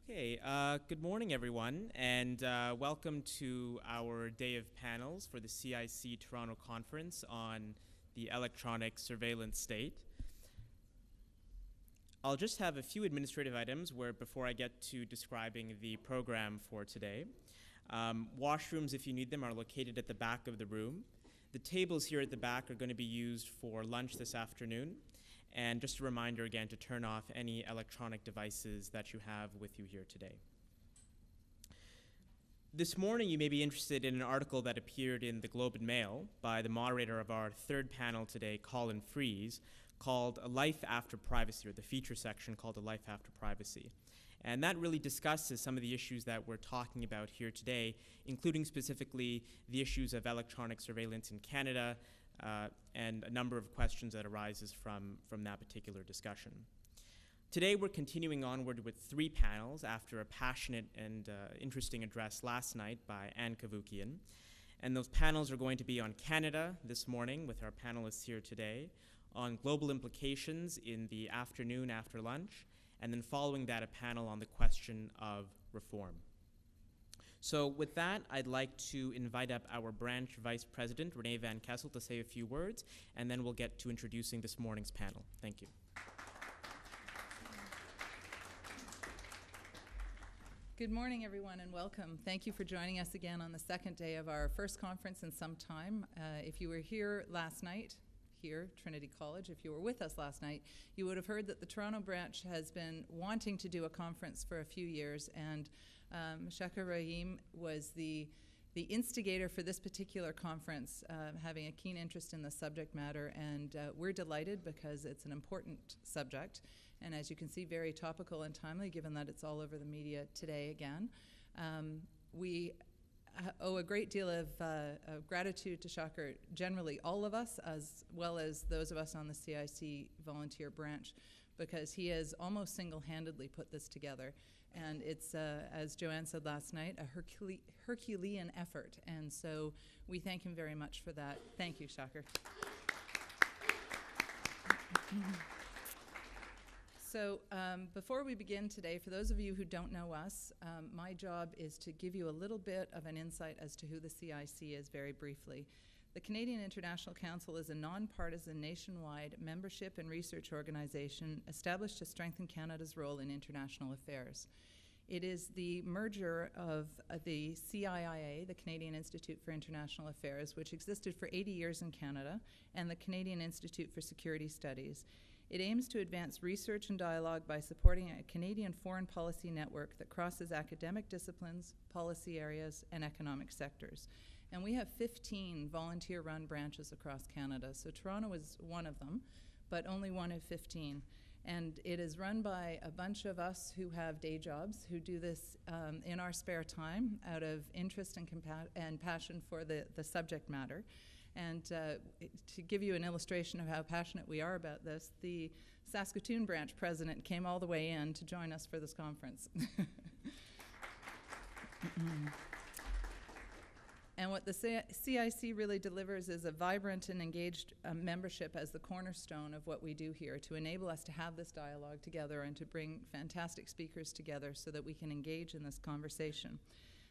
Okay, good morning, everyone, and welcome to our day of panels for the CIC Toronto Conference on the electronic surveillance state. I'll just have a few administrative items before I get to describing the program for today. Washrooms, if you need them, are located at the back of the room. The tables here at the back are going to be used for lunch this afternoon. And just a reminder again to turn off any electronic devices that you have with you here today. This morning you may be interested in an article that appeared in the Globe and Mail by the moderator of our third panel today, Colin Fries, called A Life After Privacy, or the feature section called A Life After Privacy. And that really discusses some of the issues that we're talking about here today, including specifically the issues of electronic surveillance in Canada, and a number of questions that arises from that particular discussion. Today we're continuing onward with three panels after a passionate and interesting address last night by Anne Cavoukian. And those panels are going to be on Canada this morning with our panelists here today, on global implications in the afternoon after lunch, and then following that a panel on the question of reform. So with that, I'd like to invite up our branch vice president, Renee Van Kessel, to say a few words, and then we'll get to introducing this morning's panel. Thank you. Good morning, everyone, and welcome. Thank you for joining us again on the second day of our first conference in some time. If you were here last night, here, Trinity College, if you were with us last night, you would have heard that the Toronto branch has been wanting to do a conference for a few years, and Shephard was the instigator for this particular conference, having a keen interest in the subject matter, and we're delighted because it's an important subject, and as you can see, very topical and timely, given that it's all over the media today again. We owe a great deal of gratitude to Shephard, generally all of us, as well as those of us on the CIC volunteer branch, because he has almost single-handedly put this together. And it's, as Joanne said last night, a Herculean effort. And so we thank him very much for that. Thank you, Shephard. So before we begin today, for those of you who don't know us, my job is to give you a little bit of an insight as to who the CIC is very briefly. The Canadian International Council is a nonpartisan nationwide membership and research organization established to strengthen Canada's role in international affairs. It is the merger of the CIIA, the Canadian Institute for International Affairs, which existed for 80 years in Canada, and the Canadian Institute for Security Studies. It aims to advance research and dialogue by supporting a Canadian foreign policy network that crosses academic disciplines, policy areas, and economic sectors. And we have 15 volunteer-run branches across Canada. So Toronto is one of them, but only one of 15. And it is run by a bunch of us who have day jobs, who do this in our spare time out of interest and passion for the subject matter. And to give you an illustration of how passionate we are about this, the Saskatoon branch president came all the way in to join us for this conference. And what the CIC really delivers is a vibrant and engaged membership as the cornerstone of what we do here to enable us to have this dialogue together and to bring fantastic speakers together so that we can engage in this conversation.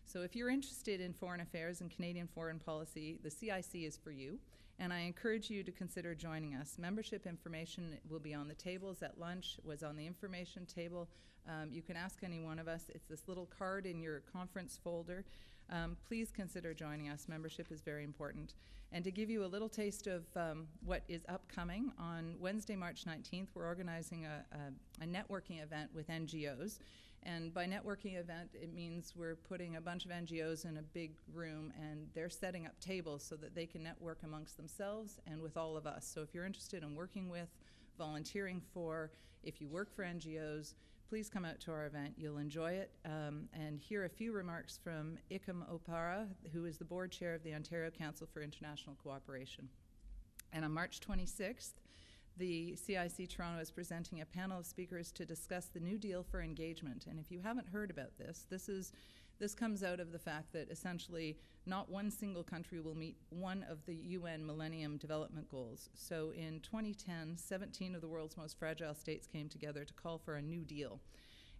So if you're interested in foreign affairs and Canadian foreign policy, the CIC is for you, and I encourage you to consider joining us. Membership information will be on the tables at lunch, was on the information table. You can ask any one of us. It's this little card in your conference folder. Please consider joining us. Membership is very important. And to give you a little taste of what is upcoming, on Wednesday, March 19th, we're organizing a networking event with NGOs. And by networking event, it means we're putting a bunch of NGOs in a big room, and they're setting up tables so that they can network amongst themselves and with all of us. So if you're interested in working with, volunteering for, if you work for NGOs, please come out to our event. You'll enjoy it. And hear a few remarks from Ikam Opara, who is the board chair of the Ontario Council for International Cooperation. And on March 26th, the CIC Toronto is presenting a panel of speakers to discuss the New Deal for Engagement. And if you haven't heard about this, this comes out of the fact that essentially not one single country will meet one of the UN Millennium Development Goals. So in 2010, 17 of the world's most fragile states came together to call for a New Deal.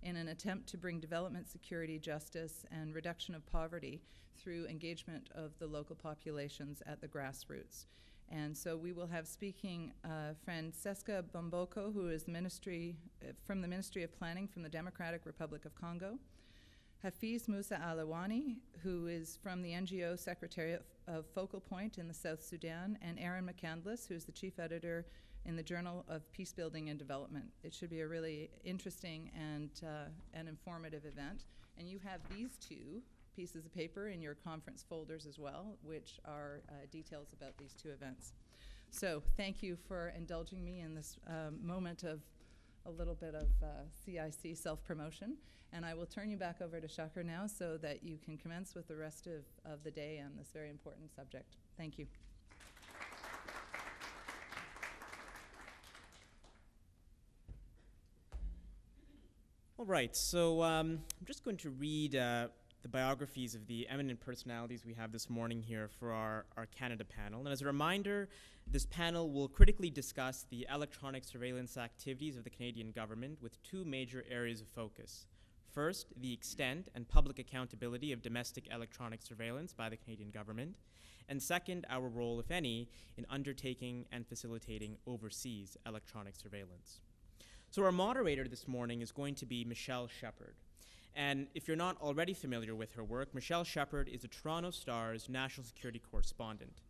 in an attempt to bring development, security, justice, and reduction of poverty through engagement of the local populations at the grassroots. And so we will have speaking Francesca Bomboko, who is from the Ministry of Planning from the Democratic Republic of Congo, Hafiz Musa Alawani, who is from the NGO Secretariat of Focal Point in the South Sudan, and Aaron McCandless, who is the chief editor in the Journal of Peacebuilding and Development. It should be a really interesting and informative event. And you have these two pieces of paper in your conference folders as well, which are details about these two events. So thank you for indulging me in this moment of a little bit of CIC self-promotion. And I will turn you back over to Shephard now so that you can commence with the rest of the day on this very important subject. Thank you. All right, so I'm just going to read the biographies of the eminent personalities we have this morning here for our Canada panel. And as a reminder, this panel will critically discuss the electronic surveillance activities of the Canadian government with two major areas of focus. First, the extent and public accountability of domestic electronic surveillance by the Canadian government. And second, our role, if any, in undertaking and facilitating overseas electronic surveillance. So our moderator this morning is going to be Michelle Shephard. And if you're not already familiar with her work, Michelle Shephard is a Toronto Star's national security correspondent.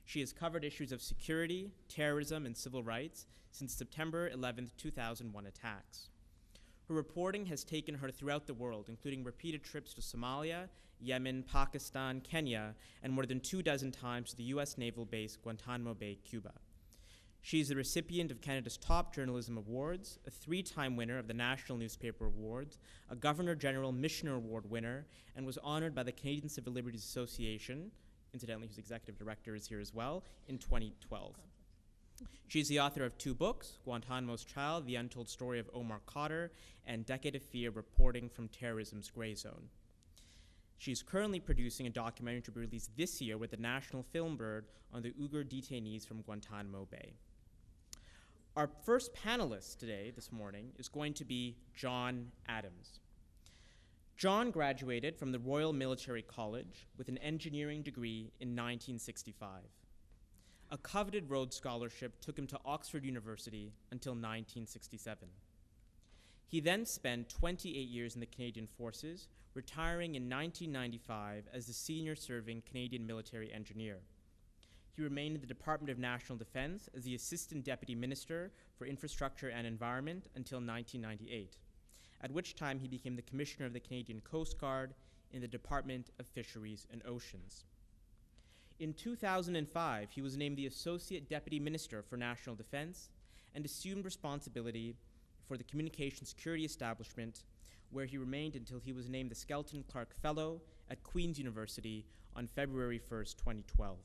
She has covered issues of security, terrorism, and civil rights since September 11, 2001 attacks. Her reporting has taken her throughout the world, including repeated trips to Somalia, Yemen, Pakistan, Kenya, and more than 24 times to the U.S. naval base Guantanamo Bay, Cuba. She is the recipient of Canada's top journalism awards, a 3-time winner of the National Newspaper Awards, a Governor-General Missioner Award winner, and was honored by the Canadian Civil Liberties Association, incidentally whose executive director is here as well, in 2012. She is the author of 2 books, Guantanamo's Child, The Untold Story of Omar Khadr, and Decade of Fear, Reporting from Terrorism's Gray Zone. She is currently producing a documentary to be released this year with the National Film Board on the Uyghur detainees from Guantanamo Bay. Our first panelist today, this morning, is going to be John Adams. John graduated from the Royal Military College with an engineering degree in 1965. A coveted Rhodes Scholarship took him to Oxford University until 1967. He then spent 28 years in the Canadian Forces, retiring in 1995 as the senior serving Canadian military engineer. He remained in the Department of National Defense as the Assistant Deputy Minister for Infrastructure and Environment until 1998, at which time he became the Commissioner of the Canadian Coast Guard in the Department of Fisheries and Oceans. In 2005, he was named the Associate Deputy Minister for National Defense and assumed responsibility for the Communications Security Establishment, where he remained until he was named the Skelton Clark Fellow at Queen's University on February 1st, 2012.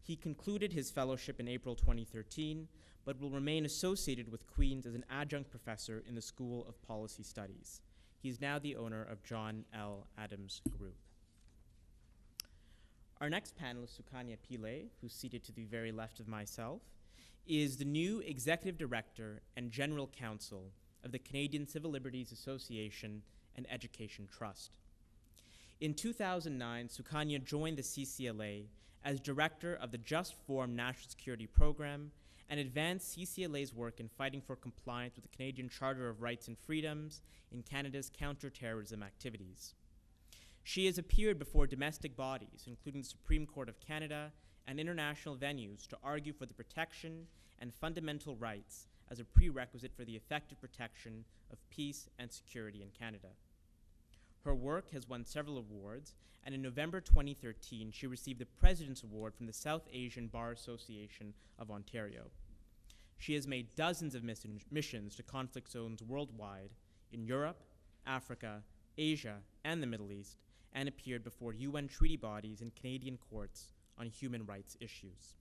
He concluded his fellowship in April 2013, but will remain associated with Queen's as an adjunct professor in the School of Policy Studies. He is now the owner of John L. Adams Group. Our next panelist, Sukanya Pillay, who's seated to the very left of myself, is the new Executive Director and General Counsel of the Canadian Civil Liberties Association and Education Trust. In 2009, Sukanya joined the CCLA as Director of the Just Formed National Security Program and advanced CCLA's work in fighting for compliance with the Canadian Charter of Rights and Freedoms in Canada's counter-terrorism activities. She has appeared before domestic bodies, including the Supreme Court of Canada, and international venues to argue for the protection and fundamental rights as a prerequisite for the effective protection of peace and security in Canada. Her work has won several awards, and in November 2013, she received the President's Award from the South Asian Bar Association of Ontario. She has made dozens of missions to conflict zones worldwide in Europe, Africa, Asia, and the Middle East, and appeared before UN treaty bodies and Canadian courts on human rights issues.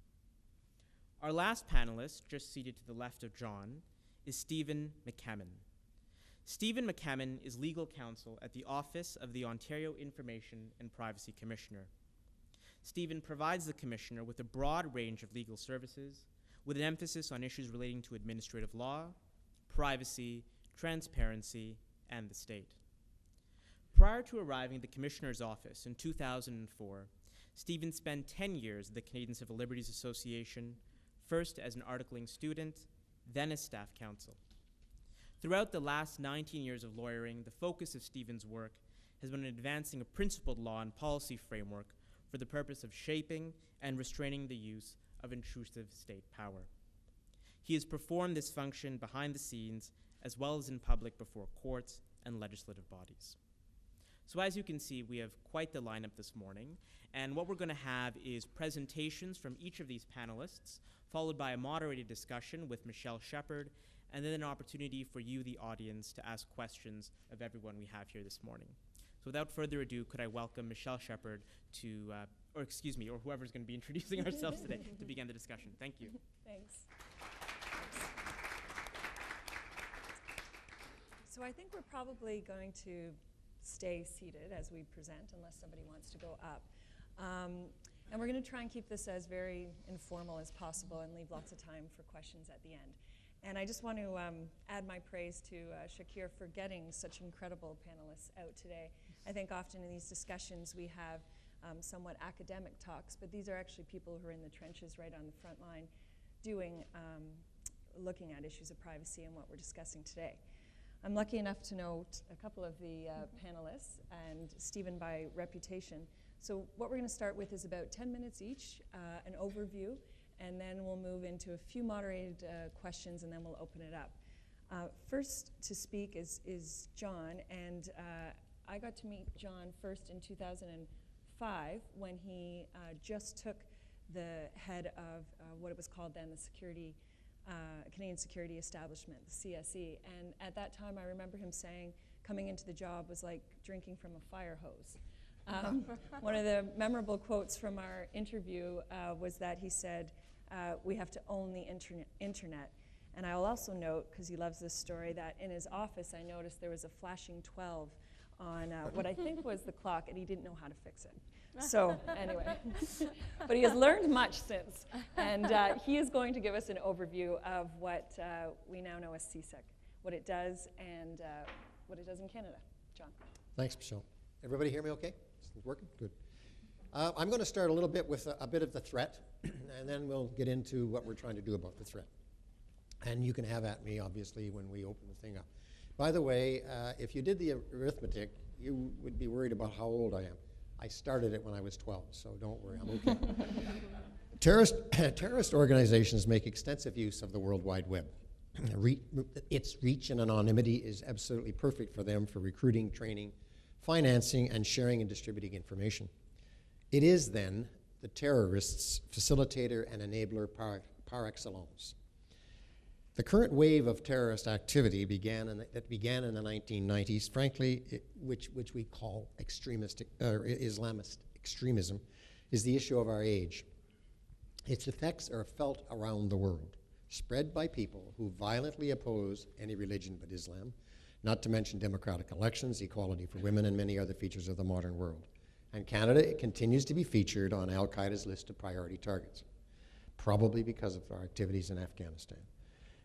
Our last panelist, just seated to the left of John, is Stephen McCammon. Stephen McCammon is legal counsel at the Office of the Ontario Information and Privacy Commissioner. Stephen provides the Commissioner with a broad range of legal services, with an emphasis on issues relating to administrative law, privacy, transparency, and the state. Prior to arriving at the Commissioner's office in 2004, Stephen spent 10 years at the Canadian Civil Liberties Association, first as an articling student, then as staff counsel. Throughout the last 19 years of lawyering, the focus of Stephen's work has been on advancing a principled law and policy framework for the purpose of shaping and restraining the use of intrusive state power. He has performed this function behind the scenes as well as in public before courts and legislative bodies. So as you can see, we have quite the lineup this morning, and what we're going to have is presentations from each of these panelists, followed by a moderated discussion with Shephard, and then an opportunity for you, the audience, to ask questions of everyone we have here this morning. So without further ado, could I welcome Shephard to, or whoever's going to be introducing ourselves today to begin the discussion. Thank you. Thanks. So I think we're probably going to stay seated as we present, unless somebody wants to go up. And we're going to try and keep this as very informal as possible and leave lots of time for questions at the end. And I just want to add my praise to Shakir for getting such incredible panelists out today. I think often in these discussions we have somewhat academic talks, but these are actually people who are in the trenches right on the front line looking at issues of privacy and what we're discussing today. I'm lucky enough to know a couple of the panelists and Stephen by reputation. So what we're going to start with is about 10 minutes each, an overview, and then we'll move into a few moderated questions, and then we'll open it up. First to speak is John, and I got to meet John first in 2005 when he just took the head of what it was called then, the Canadian Security Establishment, the CIC. And at that time, I remember him saying coming into the job was like drinking from a fire hose. One of the memorable quotes from our interview was that he said, we have to own the internet. And I will also note, because he loves this story, that in his office I noticed there was a flashing 12 on what I think was the clock, and he didn't know how to fix it. So anyway, but he has learned much since. And he is going to give us an overview of what we now know as CIC, what it does and what it does in Canada. John. Thanks, Michelle. Everybody hear me okay? Is it working? Good. I'm going to start a little bit with a bit of the threat, and then we'll get into what we're trying to do about the threat. And you can have at me, obviously, when we open the thing up. By the way, if you did the arithmetic, you would be worried about how old I am. I started it when I was 12, so don't worry, I'm okay. Terrorist organizations make extensive use of the World Wide Web. Its reach and anonymity is absolutely perfect for them for recruiting, training, financing, and sharing and distributing information. It is then the terrorists' facilitator and enabler par excellence. The current wave of terrorist activity began in the 1990s, frankly, which we call Islamist extremism, is the issue of our age. Its effects are felt around the world, spread by people who violently oppose any religion but Islam, not to mention democratic elections, equality for women, and many other features of the modern world. And Canada, it continues to be featured on al-Qaeda's list of priority targets, probably because of our activities in Afghanistan.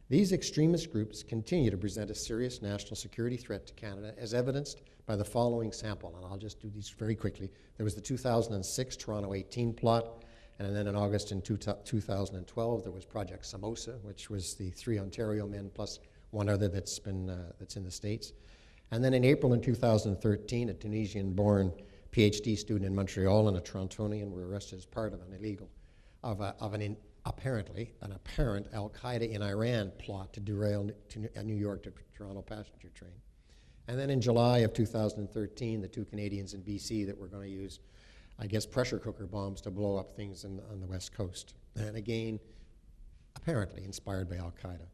These extremist groups continue to present a serious national security threat to Canada, as evidenced by the following sample, and I'll just do these very quickly. There was the 2006 Toronto 18 plot, and then in August in 2012, there was Project Samosa, which was the 3 Ontario men plus one other that's in the States. And then in April in 2013, a Tunisian-born PhD student in Montreal and a Torontonian were arrested as part of an apparent al-Qaeda in Iran plot to derail a New York to Toronto passenger train. And then in July of 2013, the 2 Canadians in BC that were going to use, I guess, pressure cooker bombs to blow up things on the West Coast. And again, apparently inspired by al-Qaeda.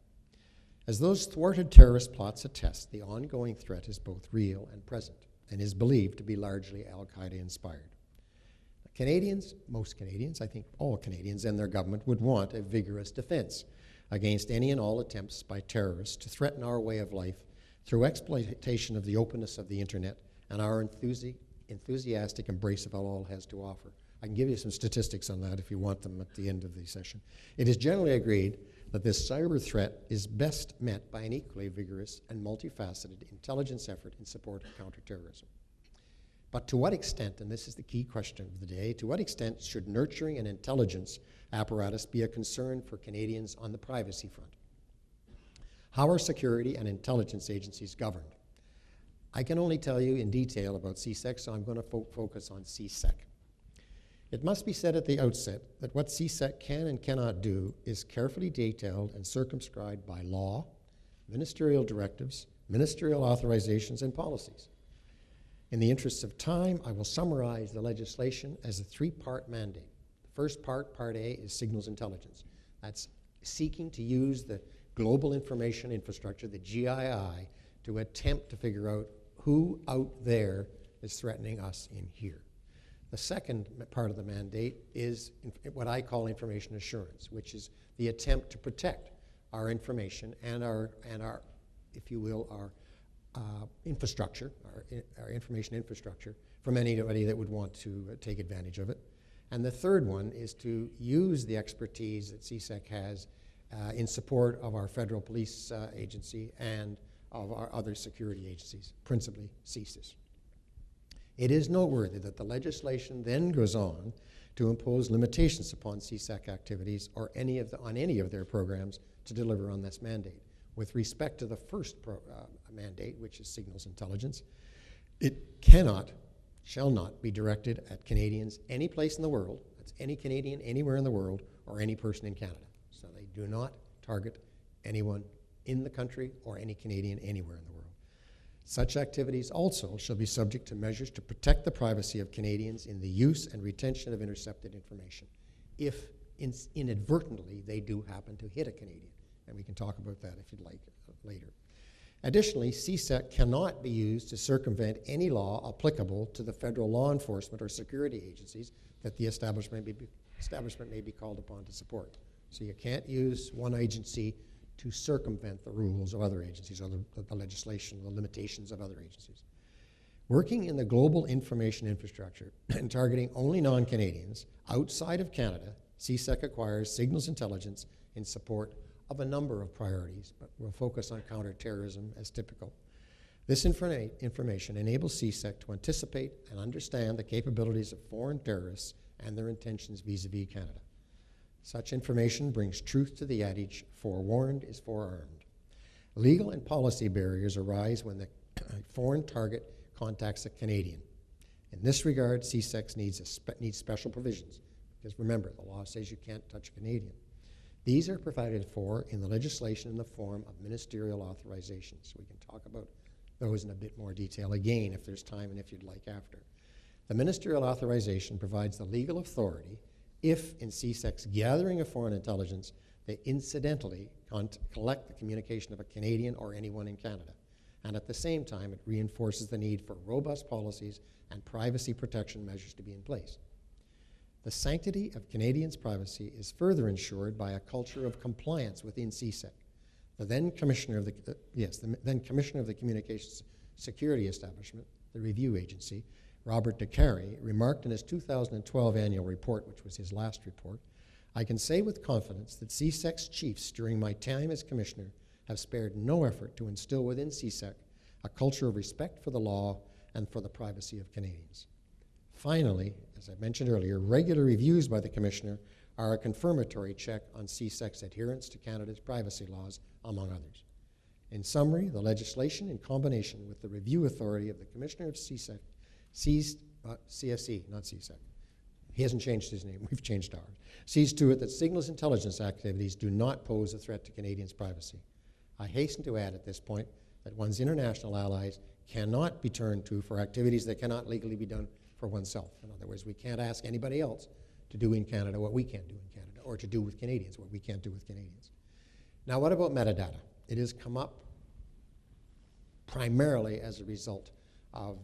As those thwarted terrorist plots attest, the ongoing threat is both real and present, and is believed to be largely al-Qaeda inspired. Canadians, most Canadians, I think all Canadians and their government would want a vigorous defense against any and all attempts by terrorists to threaten our way of life through exploitation of the openness of the internet and our enthusiastic embrace of all it has to offer. I can give you some statistics on that if you want them at the end of the session. It is generally agreed that this cyber threat is best met by an equally vigorous and multifaceted intelligence effort in support of counterterrorism. But to what extent, and this is the key question of the day, to what extent should nurturing an intelligence apparatus be a concern for Canadians on the privacy front? How are security and intelligence agencies governed? I can only tell you in detail about CSEC, so I'm going to focus on CSEC. It must be said at the outset that what CSEC can and cannot do is carefully detailed and circumscribed by law, ministerial directives, ministerial authorizations, and policies. In the interests of time, I will summarize the legislation as a three-part mandate. The first part, Part A, is signals intelligence. That's seeking to use the global information infrastructure, the GII, to attempt to figure out who out there is threatening us in here. The second part of the mandate is what I call information assurance, which is the attempt to protect our information and our if you will, our infrastructure, our information infrastructure, from anybody that would want to take advantage of it. And the third one is to use the expertise that CSEC has in support of our federal police agency and of our other security agencies, principally CSIS. It is noteworthy that the legislation then goes on to impose limitations upon CSEC activities or on any of their programs to deliver on this mandate. With respect to the first mandate, which is signals intelligence, it shall not be directed at Canadians any place in the world, that's any Canadian anywhere in the world, or any person in Canada. So they do not target anyone in the country or any Canadian anywhere in the world. Such activities also shall be subject to measures to protect the privacy of Canadians in the use and retention of intercepted information, if inadvertently they do happen to hit a Canadian. And we can talk about that if you'd like later. Additionally, CSEC cannot be used to circumvent any law applicable to the federal law enforcement or security agencies that the establishment may be called upon to support. So you can't use one agency to circumvent the rules of other agencies or the legislation, the limitations of other agencies. Working in the global information infrastructure and targeting only non-Canadians outside of Canada, CSEC acquires signals intelligence in support of a number of priorities, but we'll focus on counterterrorism as typical. This information enables CSEC to anticipate and understand the capabilities of foreign terrorists and their intentions vis-a-vis Canada. Such information brings truth to the adage, forewarned is forearmed. Legal and policy barriers arise when the foreign target contacts a Canadian. In this regard, CSEC needs special provisions, because remember, the law says you can't touch a Canadian. These are provided for in the legislation in the form of ministerial authorizations. We can talk about those in a bit more detail again if there's time and if you'd like after. The ministerial authorization provides the legal authority if, in CSEC's gathering of foreign intelligence, they incidentally collect the communication of a Canadian or anyone in Canada. And at the same time, it reinforces the need for robust policies and privacy protection measures to be in place. The sanctity of Canadians' privacy is further ensured by a culture of compliance within CSEC. The then Commissioner of the Communications Security Establishment, the review agency, Robert DeCarey, remarked in his 2012 annual report, which was his last report, "I can say with confidence that CSEC's chiefs during my time as Commissioner have spared no effort to instill within CSEC a culture of respect for the law and for the privacy of Canadians." Finally, as I mentioned earlier, regular reviews by the Commissioner are a confirmatory check on CSEC's adherence to Canada's privacy laws, among others. In summary, the legislation, in combination with the review authority of the Commissioner of CSEC, CSE, not CSEC. He hasn't changed his name, we've changed ours. Sees to it that signals intelligence activities do not pose a threat to Canadians' privacy. I hasten to add at this point that one's international allies cannot be turned to for activities that cannot legally be done for oneself. In other words, we can't ask anybody else to do in Canada what we can't do in Canada, or to do with Canadians what we can't do with Canadians. Now, what about metadata? It has come up primarily as a result of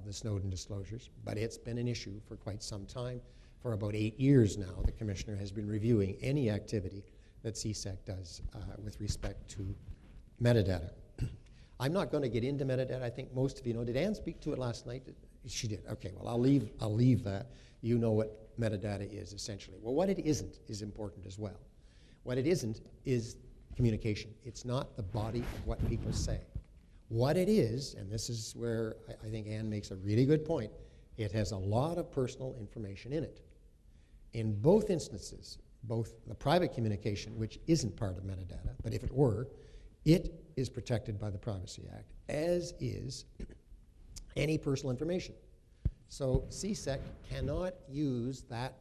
the Snowden disclosures, but it's been an issue for quite some time. For about 8 years now, the Commissioner has been reviewing any activity that CSEC does with respect to metadata. I'm not going to get into metadata. I think most of you know. Did Anne speak to it last night? She did. Okay, well, I'll leave that. You know what metadata is, essentially. Well, what it isn't is important as well. What it isn't is communication. It's not the body of what people say. What it is, and this is where I think Anne makes a really good point, it has a lot of personal information in it. In both instances, both the private communication, which isn't part of metadata, but if it were, it is protected by the Privacy Act, as is any personal information. So CIC cannot use that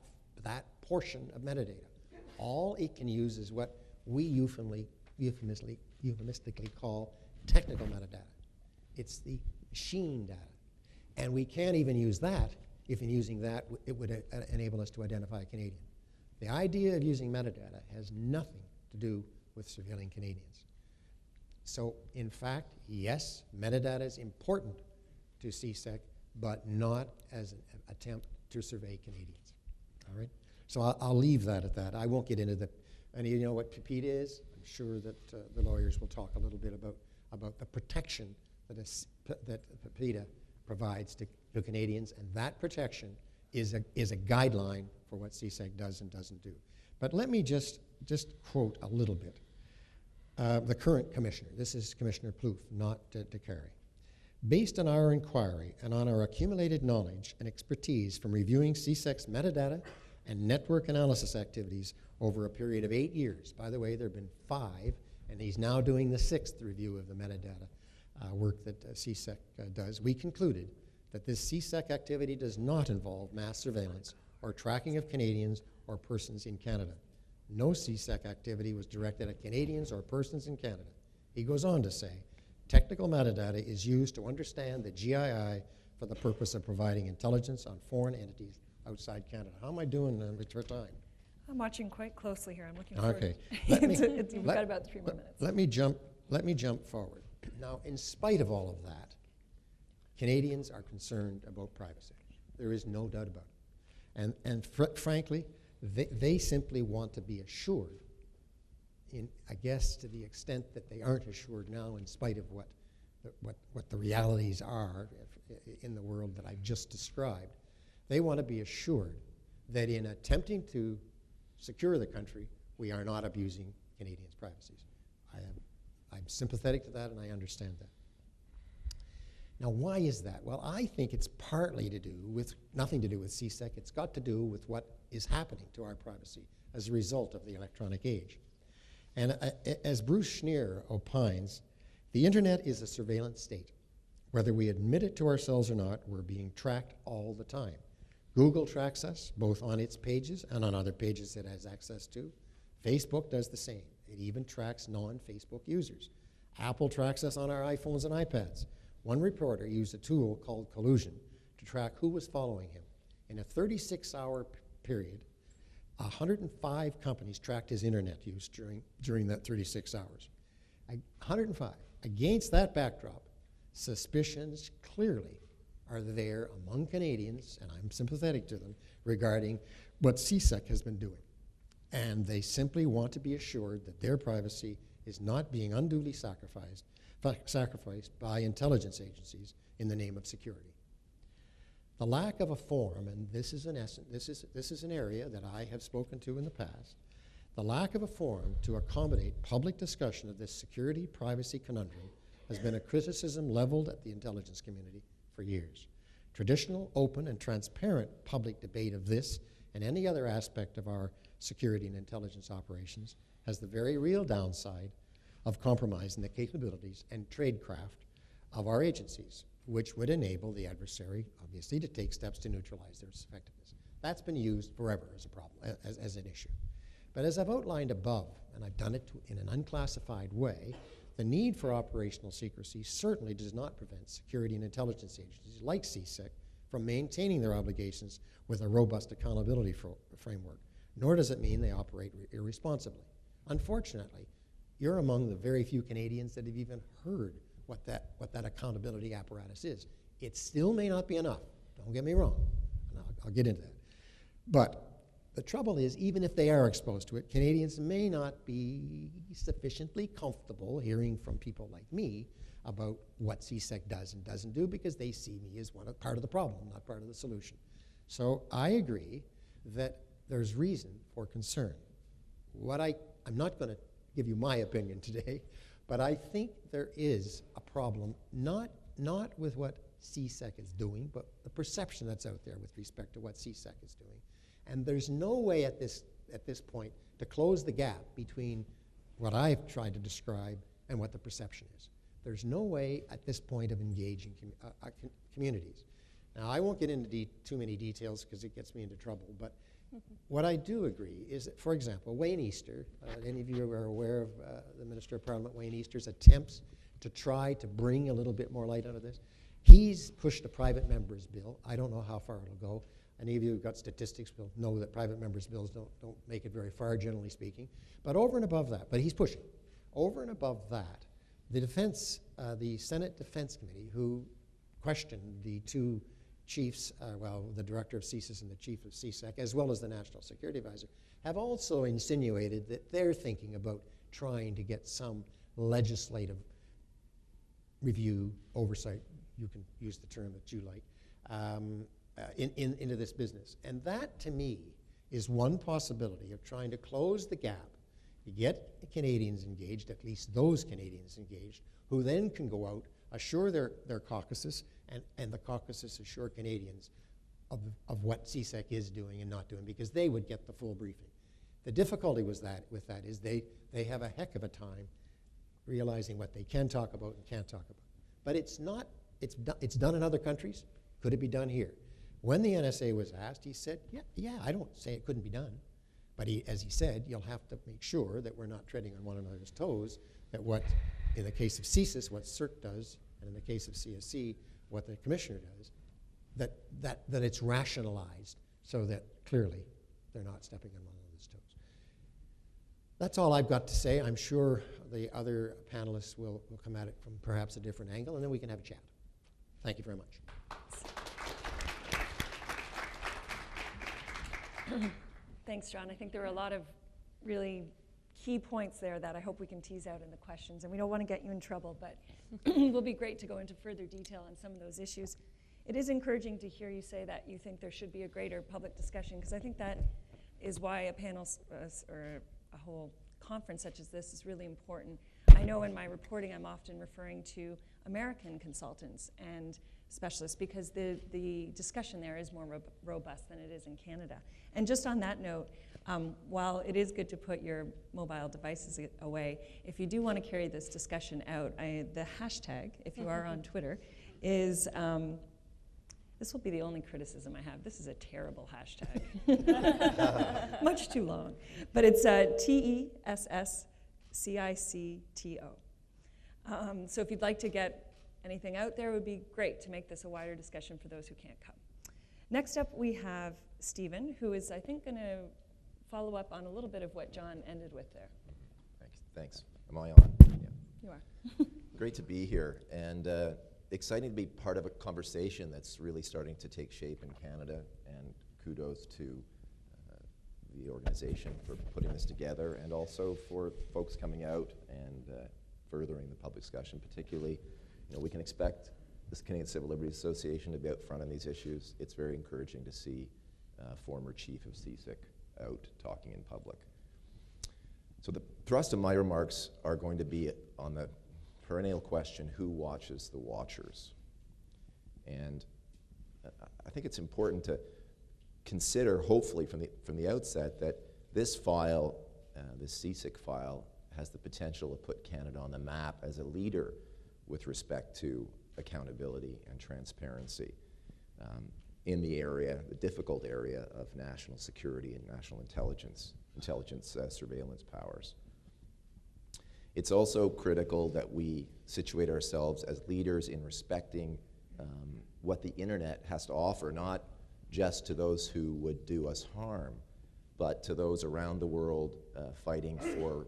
portion of metadata. All it can use is what we euphemistically call technical metadata. It's the machine data. And we can't even use that if in using that it would enable us to identify a Canadian. The idea of using metadata has nothing to do with surveilling Canadians. So in fact, yes, metadata is important to CIC, but not as an attempt to survey Canadians. All right? So I'll leave that at that. I won't get into and you know what PIPEDA is? I'm sure that the lawyers will talk a little bit about the protection that PIPEDA provides to Canadians, and that protection is a guideline for what CIC does and doesn't do. But let me just quote a little bit. The current commissioner, this is Commissioner Plouffe, not de Carey. Based on our inquiry and on our accumulated knowledge and expertise from reviewing CIC's metadata and network analysis activities over a period of 8 years. By the way, there have been 5, and he's now doing the 6th review of the metadata work that CIC does. We concluded that this CIC activity does not involve mass surveillance or tracking of Canadians or persons in Canada. No CIC activity was directed at Canadians or persons in Canada. He goes on to say, technical metadata is used to understand the GII for the purpose of providing intelligence on foreign entities outside Canada. How am I doing with time? I'm watching quite closely here. I'm looking forward. Okay. We've got about 3 more minutes. Let me jump forward. Now, in spite of all of that, Canadians are concerned about privacy. There is no doubt about it. And frankly, they simply want to be assured, I guess to the extent that they aren't assured now in spite of what the realities are in the world that I've just described. They want to be assured that in attempting to secure the country, we are not abusing Canadians' privacies. I'm sympathetic to that, and I understand that. Now, why is that? Well, I think it's partly to do with, nothing to do with CIC. It's got to do with what is happening to our privacy as a result of the electronic age. And as Bruce Schneer opines, the internet is a surveillance state. Whether we admit it to ourselves or not, we're being tracked all the time. Google tracks us, both on its pages and on other pages it has access to. Facebook does the same. It even tracks non-Facebook users. Apple tracks us on our iPhones and iPads. One reporter used a tool called Collusion to track who was following him. In a 36-hour period, 105 companies tracked his internet use during that 36 hours. 105. Against that backdrop, suspicions clearly are there among Canadians, and I'm sympathetic to them, regarding what CIC has been doing. And they simply want to be assured that their privacy is not being unduly sacrificed by intelligence agencies in the name of security. The lack of a forum, and this is an area that I have spoken to in the past, the lack of a forum to accommodate public discussion of this security privacy conundrum has been a criticism leveled at the intelligence community for years. Traditional, open, and transparent public debate of this and any other aspect of our security and intelligence operations has the very real downside of compromising the capabilities and tradecraft of our agencies, which would enable the adversary, obviously, to take steps to neutralize their effectiveness. That's been used forever as a problem, as an issue. But as I've outlined above, and I've done it in an unclassified way, the need for operational secrecy certainly does not prevent security and intelligence agencies like CIC from maintaining their obligations with a robust accountability framework, nor does it mean they operate irresponsibly. Unfortunately, you're among the very few Canadians that have even heard what that accountability apparatus is. It still may not be enough, don't get me wrong, and I'll get into that. But the trouble is, even if they are exposed to it, Canadians may not be sufficiently comfortable hearing from people like me about what CIC does and doesn't do, because they see me as part of the problem, not part of the solution. So I agree that there's reason for concern. What I I'm not going to give you my opinion today, but I think there is a problem, not with what CIC is doing, but the perception that's out there with respect to what CIC is doing. And there's no way at this point to close the gap between what I've tried to describe and what the perception is. There's no way at this point of engaging communities. Now, I won't get into too many details because it gets me into trouble, but what I do agree is that, for example, Wayne Easter, any of you are aware of the Minister of Parliament, Wayne Easter's attempts to try to bring a little bit more light onto this. He's pushed a private member's bill. I don't know how far it'll go. Any of you who've got statistics will know that private members' bills don't make it very far, generally speaking. But over and above that, but he's pushing. Over and above that, the Senate Defense Committee, who questioned the two chiefs, the director of CSIS and the chief of CSEC, as well as the National Security Advisor, have also insinuated that they're thinking about trying to get some legislative review, oversight, you can use the term that you like, into this business. And that, to me, is one possibility of trying to close the gap. You get Canadians engaged, at least those Canadians engaged, who then can go out, assure their caucuses, and the caucuses assure Canadians of what CSEC is doing and not doing, because they would get the full briefing. The difficulty with that is they have a heck of a time realizing what they can talk about and can't talk about. But it's done in other countries. Could it be done here? When the NSA was asked, he said, yeah, I don't say it couldn't be done. But as he said, you'll have to make sure that we're not treading on one another's toes, that what, in the case of CSIS, what CERT does, and in the case of CSC, what the commissioner does, that it's rationalized so that clearly they're not stepping on one another's toes. That's all I've got to say. I'm sure the other panelists will come at it from perhaps a different angle, and then we can have a chat. Thank you very much. Thanks, John. I think there were a lot of really key points there that I hope we can tease out in the questions. And we don't want to get you in trouble, but it will be great to go into further detail on some of those issues. It is encouraging to hear you say that you think there should be a greater public discussion, because I think that is why a panel or a whole conference such as this is really important. I know in my reporting I'm often referring to American consultants and specialists because the discussion there is more robust than it is in Canada. And just on that note, while it is good to put your mobile devices away, if you do want to carry this discussion out, the hashtag, if you are on Twitter, is, this will be the only criticism I have. This is a terrible hashtag. Much too long. But it's TESSCICTO. So if you'd like to get anything out there, it would be great to make this a wider discussion for those who can't come. Next up, we have Stephen, who is, I think, going to follow up on a little bit of what John ended with there. Thanks. Am I on? Yeah. You are. Great to be here, and exciting to be part of a conversation that's really starting to take shape in Canada, and kudos to the organization for putting this together, and also for folks coming out and furthering the public discussion. Particularly, we can expect this Canadian Civil Liberties Association to be out front on these issues. It's very encouraging to see former chief of CIC out talking in public. So the thrust of my remarks are going to be on the perennial question, who watches the watchers? And I think it's important to consider, hopefully from the outset, that this file, this CIC file, has the potential to put Canada on the map as a leader with respect to accountability and transparency in the area, the difficult area of national security and national intelligence surveillance powers. It's also critical that we situate ourselves as leaders in respecting what the internet has to offer, not just to those who would do us harm, but to those around the world fighting for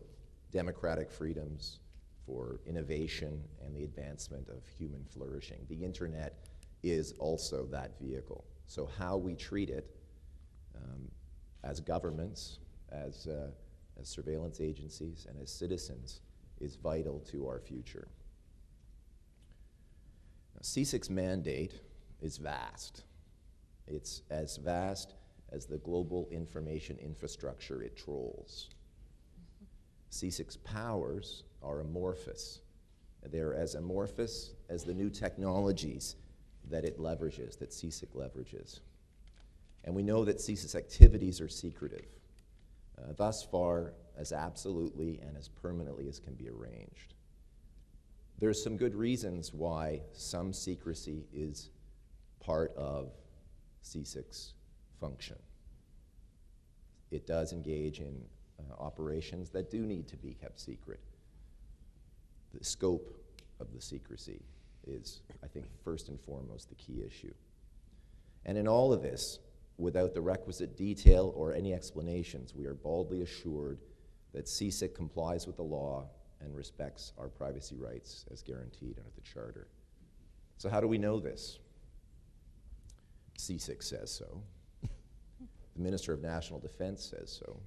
democratic freedoms, for innovation and the advancement of human flourishing. The internet is also that vehicle. So how we treat it as governments, as surveillance agencies, and as citizens is vital to our future. Now, CIC's mandate is vast. It's as vast as the global information infrastructure it trolls. CIC's powers are amorphous. They're as amorphous as the new technologies that it leverages, that CIC leverages. And we know that CIC's activities are secretive, thus far as absolutely and as permanently as can be arranged. There's some good reasons why some secrecy is part of CIC's function. It does engage in operations that do need to be kept secret. The scope of the secrecy is, I think, first and foremost the key issue. And in all of this, without the requisite detail or any explanations, we are baldly assured that CIC complies with the law and respects our privacy rights as guaranteed under the Charter. So how do we know this? CIC says so. The Minister of National Defense says so.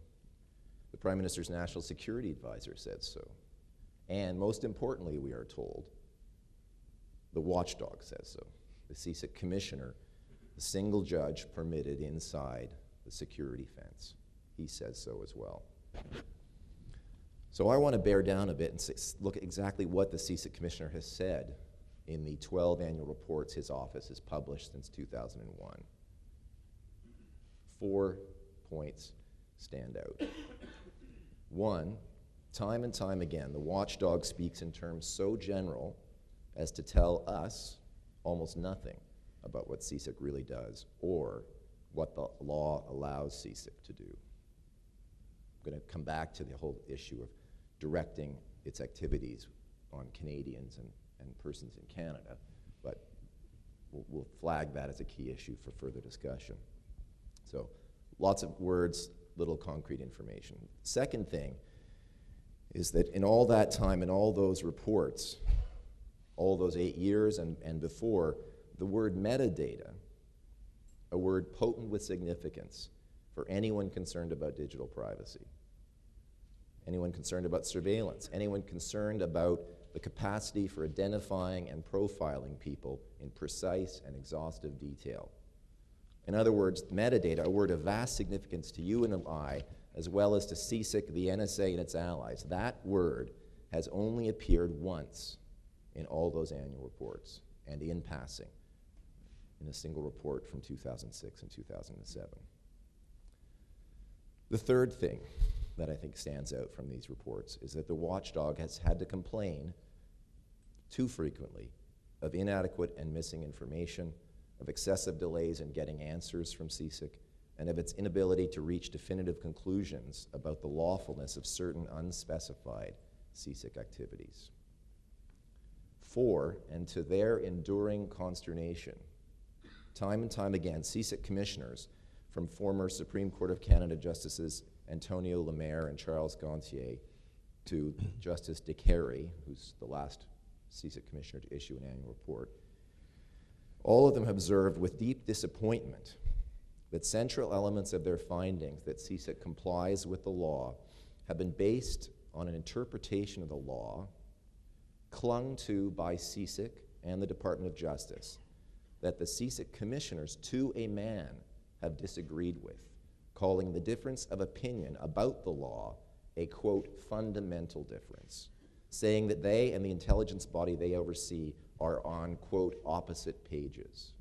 The Prime Minister's National Security Advisor said so. And most importantly, we are told, the watchdog says so. The CIC Commissioner, the single judge permitted inside the security fence, he says so as well. So I want to bear down a bit and look at exactly what the CIC Commissioner has said in the 12 annual reports his office has published since 2001. 4 points stand out. 1, time and time again, the watchdog speaks in terms so general as to tell us almost nothing about what CIC really does or what the law allows CIC to do. I'm going to come back to the whole issue of directing its activities on Canadians and persons in Canada, but we'll flag that as a key issue for further discussion. So lots of words, little concrete information. Second thing is that in all that time, in all those reports, all those 8 years and before, the word metadata, a word potent with significance for anyone concerned about digital privacy, anyone concerned about surveillance, anyone concerned about the capacity for identifying and profiling people in precise and exhaustive detail. In other words, metadata, a word of vast significance to you and I, as well as to CIC, the NSA, and its allies. That word has only appeared once in all those annual reports, and in passing, in a single report from 2006 and 2007. The third thing that I think stands out from these reports is that the watchdog has had to complain too frequently of inadequate and missing information, of excessive delays in getting answers from CIC, and of its inability to reach definitive conclusions about the lawfulness of certain unspecified CIC activities. 4, and to their enduring consternation, time and time again, CIC commissioners, from former Supreme Court of Canada Justices Antonio Lemaire and Charles Gantier to Justice DeCarey, who's the last CIC commissioner to issue an annual report, all of them observed with deep disappointment that central elements of their findings that CIC complies with the law have been based on an interpretation of the law clung to by CIC and the Department of Justice that the CIC commissioners to a man have disagreed with, calling the difference of opinion about the law a, quote, fundamental difference, saying that they and the intelligence body they oversee are on, quote, opposite pages.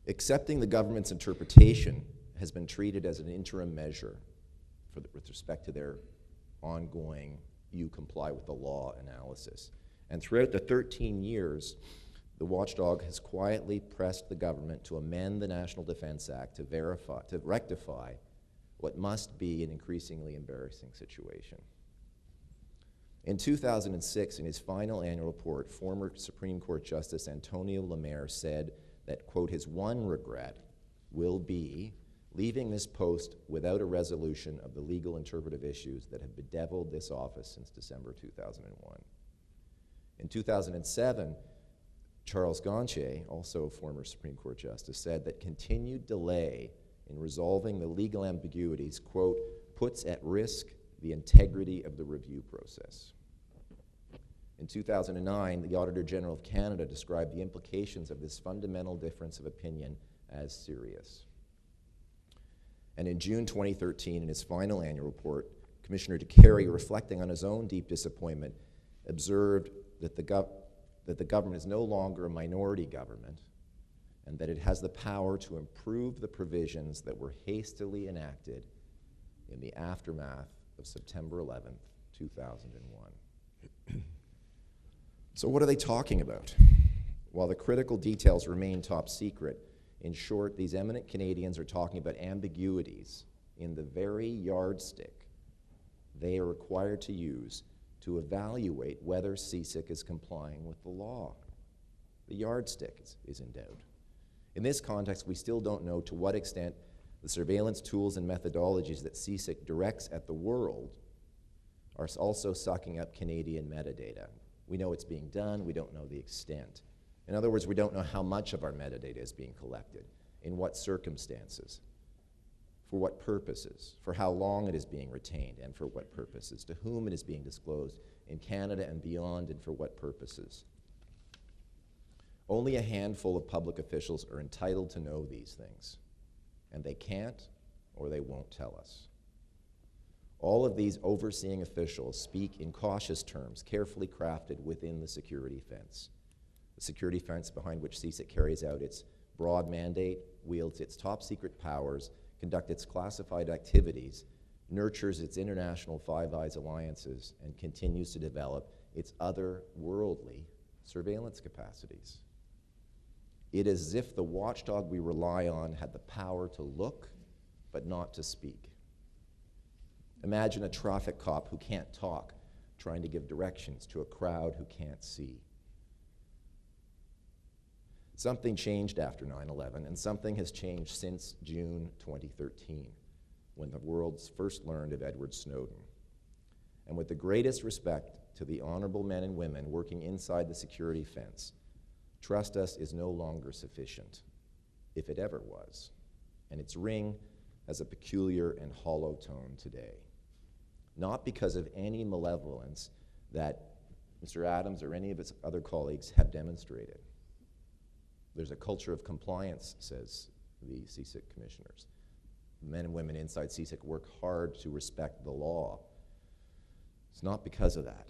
Accepting the government's interpretation has been treated as an interim measure with respect to their ongoing you comply with the law analysis. And throughout the 13 years, the watchdog has quietly pressed the government to amend the National Defense Act to rectify what must be an increasingly embarrassing situation. In 2006, in his final annual report, former Supreme Court Justice Antonio Lemaire said that, quote, his one regret will be leaving this post without a resolution of the legal interpretive issues that have bedeviled this office since December 2001. In 2007, Charles Gantier, also a former Supreme Court Justice, said that continued delay in resolving the legal ambiguities, quote, puts at risk the integrity of the review process. In 2009, the Auditor General of Canada described the implications of this fundamental difference of opinion as serious. And in June 2013, in his final annual report, Commissioner Carey, reflecting on his own deep disappointment, observed that the government is no longer a minority government and that it has the power to improve the provisions that were hastily enacted in the aftermath of September 11th, 2001. So what are they talking about? While the critical details remain top secret, in short, these eminent Canadians are talking about ambiguities in the very yardstick they are required to use to evaluate whether CIC is complying with the law. The yardstick is in doubt. In this context, we still don't know to what extent the surveillance tools and methodologies that CIC directs at the world are also sucking up Canadian metadata. We know it's being done, we don't know the extent. In other words, we don't know how much of our metadata is being collected, in what circumstances, for what purposes, for how long it is being retained, and for what purposes, to whom it is being disclosed in Canada and beyond, and for what purposes. Only a handful of public officials are entitled to know these things, and they can't or they won't tell us. All of these overseeing officials speak in cautious terms, carefully crafted within the security fence. The security fence behind which CIC carries out its broad mandate, wields its top secret powers, conducts its classified activities, nurtures its international Five Eyes alliances, and continues to develop its otherworldly surveillance capacities. It is as if the watchdog we rely on had the power to look, but not to speak. Imagine a traffic cop who can't talk, trying to give directions to a crowd who can't see. Something changed after 9/11, and something has changed since June 2013, when the world first learned of Edward Snowden. And with the greatest respect to the honorable men and women working inside the security fence, trust us is no longer sufficient, if it ever was, and its ring has a peculiar and hollow tone today. Not because of any malevolence that Mr. Adams or any of his other colleagues have demonstrated. There's a culture of compliance, says the CIC commissioners. Men and women inside CIC work hard to respect the law. It's not because of that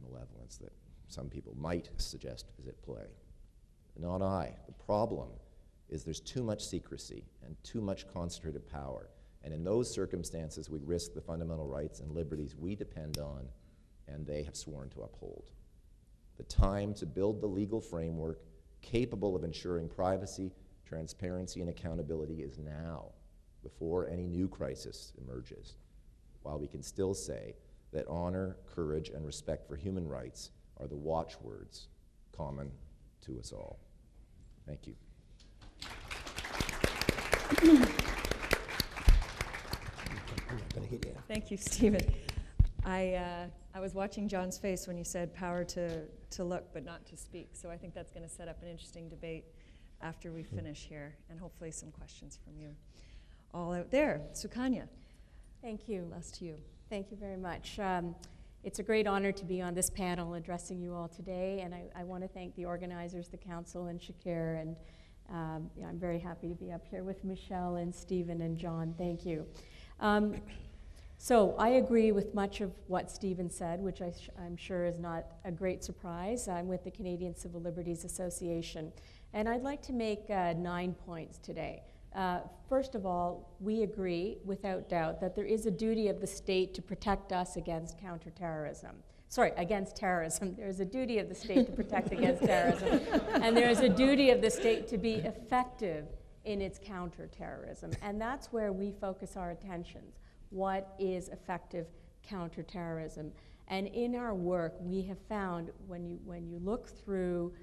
malevolence that some people might suggest is at play. Not I. The problem is there's too much secrecy and too much concentrated power. And in those circumstances, we risk the fundamental rights and liberties we depend on and they have sworn to uphold. The time to build the legal framework capable of ensuring privacy, transparency, and accountability is now, before any new crisis emerges, while we can still say that honor, courage, and respect for human rights are the watchwords common to us all. Thank you. Thank you, Stephen. I was watching John's face when you said power to look but not to speak, so I think that's going to set up an interesting debate after we finish here, and hopefully some questions from you all out there. Sukanya. Thank you. Last to you. Thank you very much. It's a great honor to be on this panel addressing you all today, and I want to thank the organizers, the Counsel and Shephard, and I'm very happy to be up here with Michelle and Stephen and John. Thank you. So I agree with much of what Stephen said, which I'm sure is not a great surprise. I'm with the Canadian Civil Liberties Association, and I'd like to make 9 points today. First of all, we agree, without doubt, that there is a duty of the state to protect us against counterterrorism. Sorry, against terrorism. There's a duty of the state to protect against terrorism, and there's a duty of the state to be effective in its counterterrorism, and that's where we focus our attentions. What is effective counterterrorism? And in our work, we have found, when you look through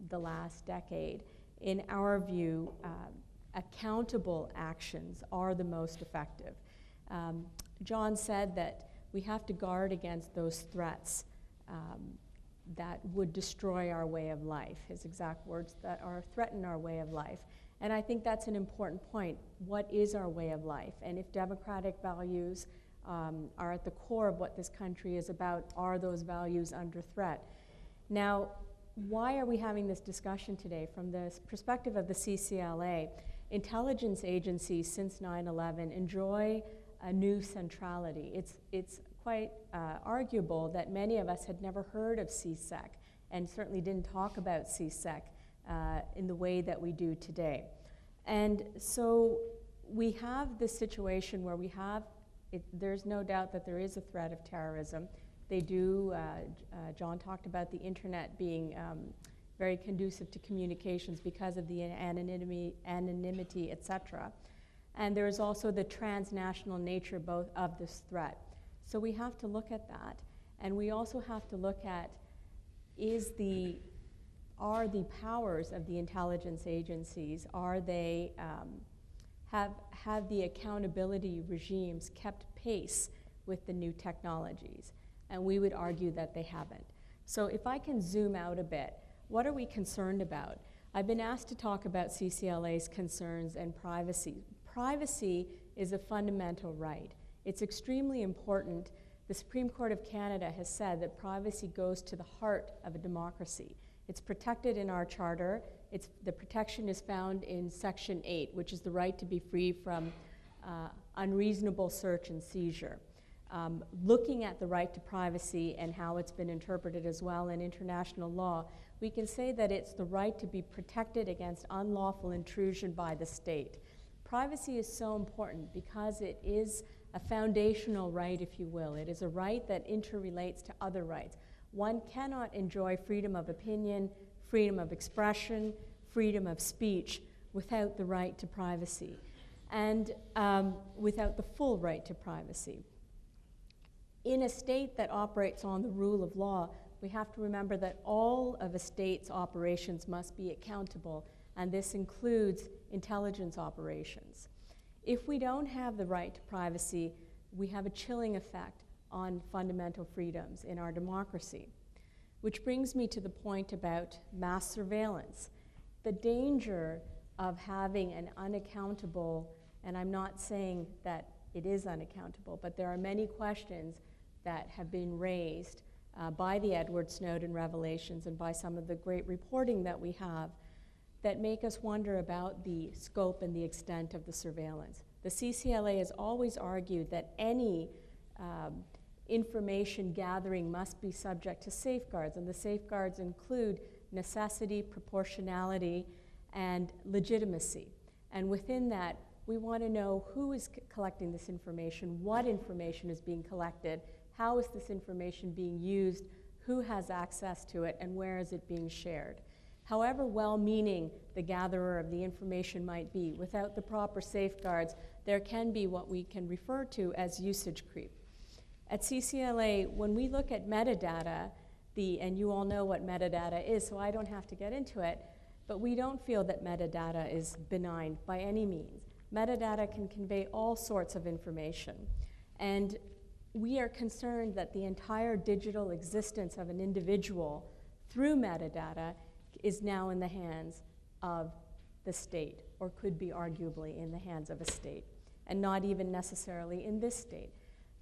the last decade, in our view, accountable actions are the most effective. John said that we have to guard against those threats that would destroy our way of life, his exact words, that are threaten our way of life. And I think that's an important point. What is our way of life? And if democratic values are at the core of what this country is about, are those values under threat? Now, why are we having this discussion today? From the perspective of the CCLA, intelligence agencies since 9/11 enjoy a new centrality. It's quite arguable that many of us had never heard of CIC and certainly didn't talk about CIC in the way that we do today. And so we have this situation where we have, there's no doubt that there is a threat of terrorism. They do, John talked about the internet being very conducive to communications because of the anonymity, et cetera. And there is also the transnational nature both of this threat. So we have to look at that. And we also have to look at, are the powers of the intelligence agencies, are they, have the accountability regimes kept pace with the new technologies? And we would argue that they haven't. So if I can zoom out a bit, what are we concerned about? I've been asked to talk about CCLA's concerns and privacy. Privacy is a fundamental right. It's extremely important. The Supreme Court of Canada has said that privacy goes to the heart of a democracy. It's protected in our charter. The protection is found in Section 8, which is the right to be free from unreasonable search and seizure. Looking at the right to privacy and how it's been interpreted as well in international law, we can say that it's the right to be protected against unlawful intrusion by the state. Privacy is so important because it is a foundational right, if you will. It is a right that interrelates to other rights. One cannot enjoy freedom of opinion, freedom of expression, freedom of speech without the right to privacy, and without the full right to privacy. In a state that operates on the rule of law, we have to remember that all of a state's operations must be accountable, and this includes intelligence operations. If we don't have the right to privacy, we have a chilling effect on fundamental freedoms in our democracy. Which brings me to the point about mass surveillance. The danger of having an unaccountable, and I'm not saying that it is unaccountable, but there are many questions that have been raised by the Edward Snowden revelations and by some of the great reporting that we have that make us wonder about the scope and the extent of the surveillance. The CCLA has always argued that any information gathering must be subject to safeguards, and the safeguards include necessity, proportionality, and legitimacy. And within that, we want to know who is collecting this information, what information is being collected, how is this information being used, who has access to it, and where is it being shared. However well-meaning the gatherer of the information might be, without the proper safeguards, there can be what we can refer to as usage creep. At CCLA, when we look at metadata, and you all know what metadata is, so I don't have to get into it, but we don't feel that metadata is benign by any means. Metadata can convey all sorts of information. And we are concerned that the entire digital existence of an individual through metadata is now in the hands of the state, or could be arguably in the hands of a state, and not even necessarily in this state.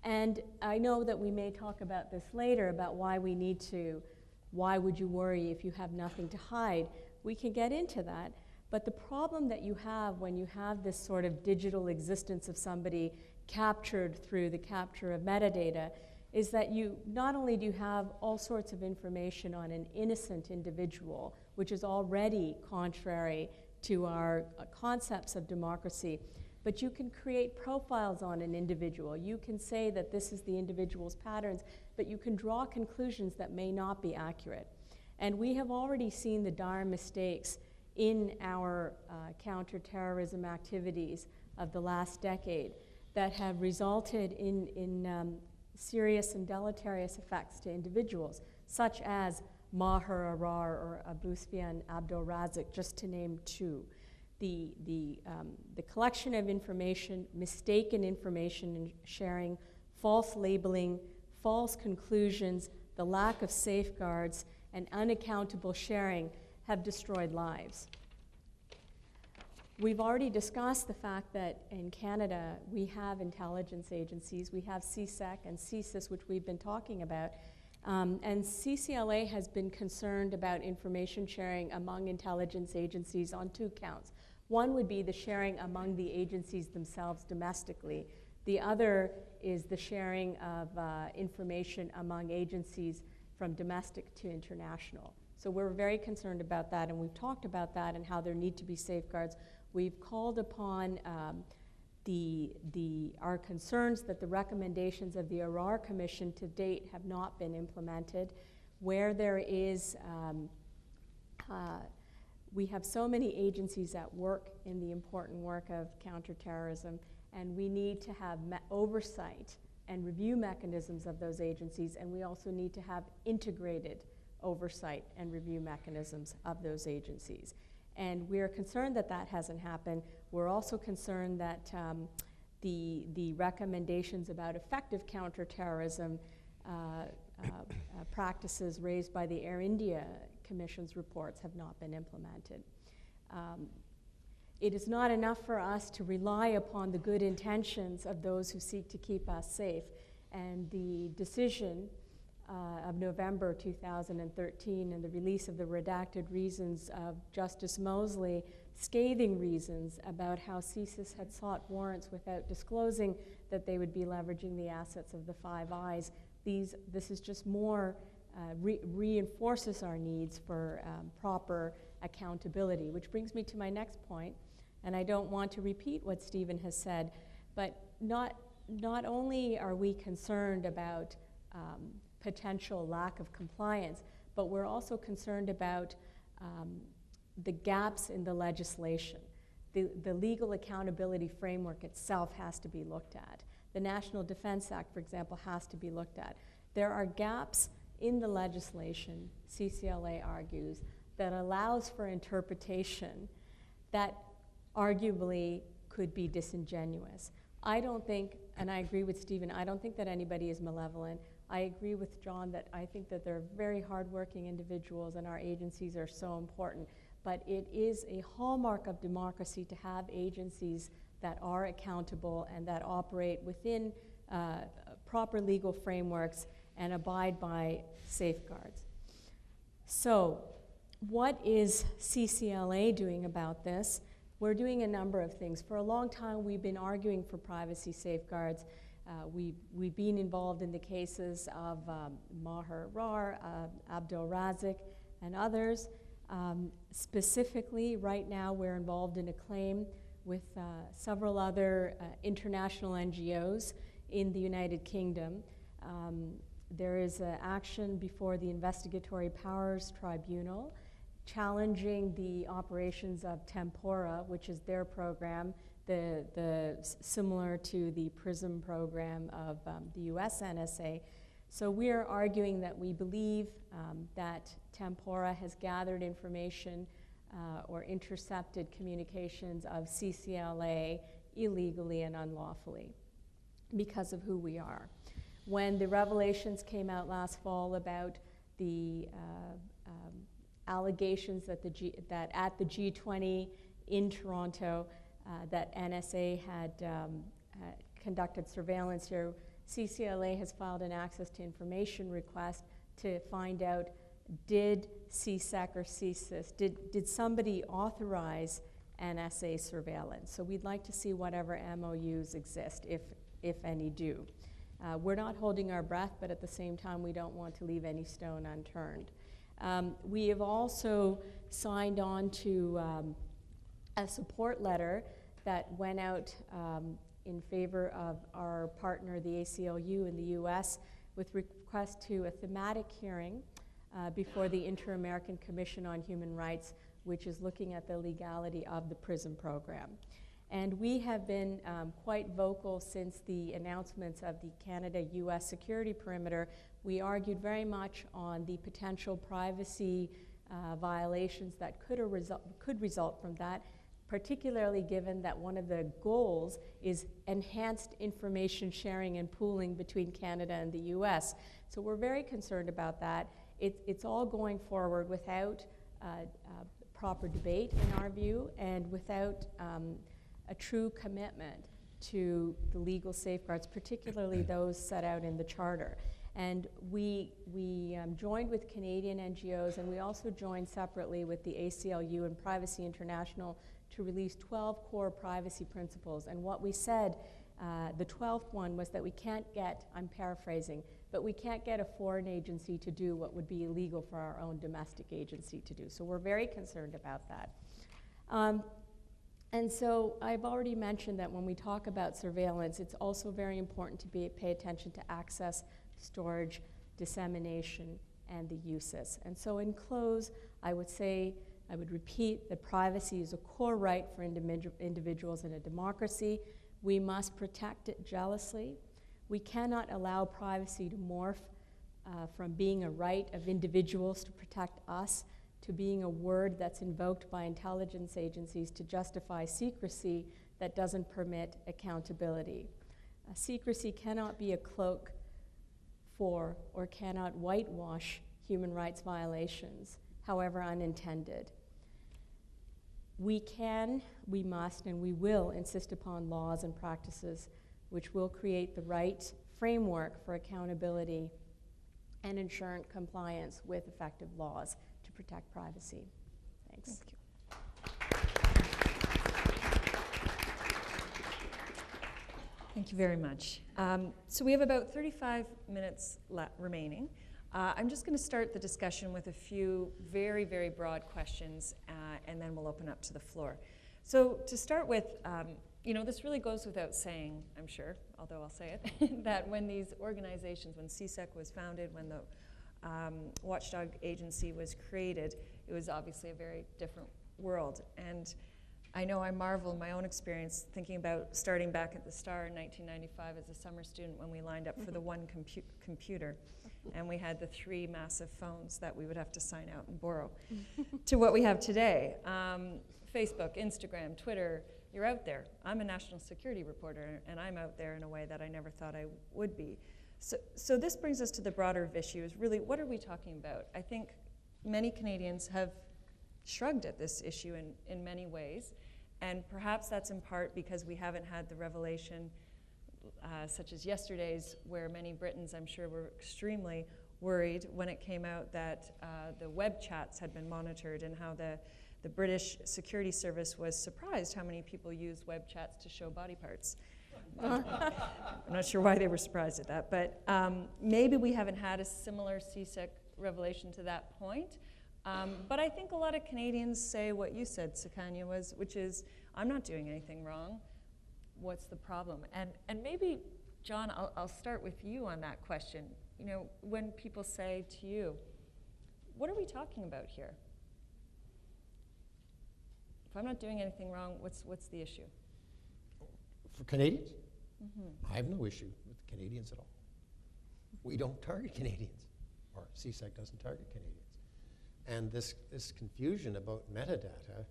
And I know that we may talk about this later, about why would you worry if you have nothing to hide? We can get into that, but the problem that you have when you have this sort of digital existence of somebody captured through the capture of metadata is that not only do you have all sorts of information on an innocent individual, which is already contrary to our concepts of democracy, but you can create profiles on an individual. You can say that this is the individual's patterns, but you can draw conclusions that may not be accurate. And we have already seen the dire mistakes in our counterterrorism activities of the last decade that have resulted in serious and deleterious effects to individuals, such as Maher Arar or Abu Sufyan Abdul Razik, just to name two. The collection of information, mistaken information sharing, false labeling, false conclusions, the lack of safeguards, and unaccountable sharing have destroyed lives. We've already discussed the fact that in Canada we have intelligence agencies. We have CIC and CSIS, which we've been talking about. And CCLA has been concerned about information sharing among intelligence agencies on two counts. One would be the sharing among the agencies themselves domestically. The other is the sharing of information among agencies from domestic to international. So we're very concerned about that, and we've talked about that and how there need to be safeguards. We've called upon our concerns that the recommendations of the Arar Commission to date have not been implemented. Where there is, we have so many agencies at work in the important work of counterterrorism, and we need to have oversight and review mechanisms of those agencies, and we also need to have integrated oversight and review mechanisms of those agencies. And we're concerned that that hasn't happened. We're also concerned that the recommendations about effective counterterrorism practices raised by the Air India Commission's reports have not been implemented. It is not enough for us to rely upon the good intentions of those who seek to keep us safe. And the decision of November 2013 and the release of the redacted reasons of Justice Mosley, scathing reasons about how CSIS had sought warrants without disclosing that they would be leveraging the assets of the Five Eyes. This is just more, reinforces our needs for proper accountability, which brings me to my next point. And I don't want to repeat what Stephen has said, but not only are we concerned about potential lack of compliance, but we're also concerned about the gaps in the legislation. The legal accountability framework itself has to be looked at. The National Defense Act, for example, has to be looked at. There are gaps in the legislation, CCLA argues, that allows for interpretation that arguably could be disingenuous. I don't think, and I agree with Stephen, I don't think that anybody is malevolent. I agree with John that I think that they're very hardworking individuals and our agencies are so important. But it is a hallmark of democracy to have agencies that are accountable and that operate within proper legal frameworks and abide by safeguards. So, what is CCLA doing about this? We're doing a number of things. For a long time, we've been arguing for privacy safeguards. We've been involved in the cases of Maher Rar, Abdul Razik, and others. Specifically, right now, we're involved in a claim with several other international NGOs in the United Kingdom. There is an action before the Investigatory Powers Tribunal challenging the operations of Tempora, which is their program, similar to the PRISM program of the US NSA. So we are arguing that we believe that Tempora has gathered information or intercepted communications of CCLA illegally and unlawfully because of who we are. When the revelations came out last fall about the allegations that at the G20 in Toronto that NSA had conducted surveillance here, CCLA has filed an access to information request to find out, did CSEC or CSIS, did somebody authorize NSA surveillance? So we'd like to see whatever MOUs exist, if any do. We're not holding our breath, but at the same time, we don't want to leave any stone unturned. We have also signed on to a support letter that went out in favor of our partner, the ACLU in the US, with request to a thematic hearing before the Inter-American Commission on Human Rights, which is looking at the legality of the PRISM program. And we have been quite vocal since the announcements of the Canada-US security perimeter. We argued very much on the potential privacy violations that could result from that, particularly given that one of the goals is enhanced information sharing and pooling between Canada and the US. So we're very concerned about that. It's all going forward without proper debate, in our view, and without a true commitment to the legal safeguards, particularly those set out in the Charter. And we joined with Canadian NGOs, and we also joined separately with the ACLU and Privacy International to release 12 core privacy principles. And what we said The 12th one was that we can't get, I'm paraphrasing, but we can't get a foreign agency to do what would be illegal for our own domestic agency to do. So we're very concerned about that. And so I've already mentioned that when we talk about surveillance, it's also very important to pay attention to access, storage, dissemination, and the uses. And so in close, I would repeat that privacy is a core right for individuals in a democracy. We must protect it jealously. We cannot allow privacy to morph from being a right of individuals to protect us to being a word that's invoked by intelligence agencies to justify secrecy that doesn't permit accountability. Secrecy cannot be a cloak for or cannot whitewash human rights violations, however unintended. We can, we must, and we will insist upon laws and practices which will create the right framework for accountability and ensure compliance with effective laws to protect privacy. Thanks. Thank you. Thank you very much. So we have about 35 minutes remaining. I'm just going to start the discussion with a few very, very broad questions, and then we'll open up to the floor. So to start with, you know, this really goes without saying, I'm sure, although I'll say it, that when these organizations, when CIC was founded, when the Watchdog Agency was created, it was obviously a very different world. And I know I marvel in my own experience thinking about starting back at the Star in 1995 as a summer student when we lined up for the one computer. And we had the 3 massive phones that we would have to sign out and borrow, to what we have today. Facebook, Instagram, Twitter, you're out there. I'm a national security reporter, and I'm out there in a way that I never thought I would be. So this brings us to the broader issue, is really, what are we talking about? I think many Canadians have shrugged at this issue in many ways, and perhaps that's in part because we haven't had the revelation such as yesterday's, where many Britons, I'm sure, were extremely worried when it came out that the web chats had been monitored, and how the British Security Service was surprised how many people use web chats to show body parts. I'm not sure why they were surprised at that, but maybe we haven't had a similar CIC revelation to that point. But I think a lot of Canadians say what you said, Sukanya, which is, I'm not doing anything wrong. What's the problem? And maybe, John, I'll start with you on that question. You know, when people say to you, what are we talking about here? If I'm not doing anything wrong, what's the issue? For Canadians? I have no issue with Canadians at all. We don't target Canadians, or CIC doesn't target Canadians. And this confusion about metadata,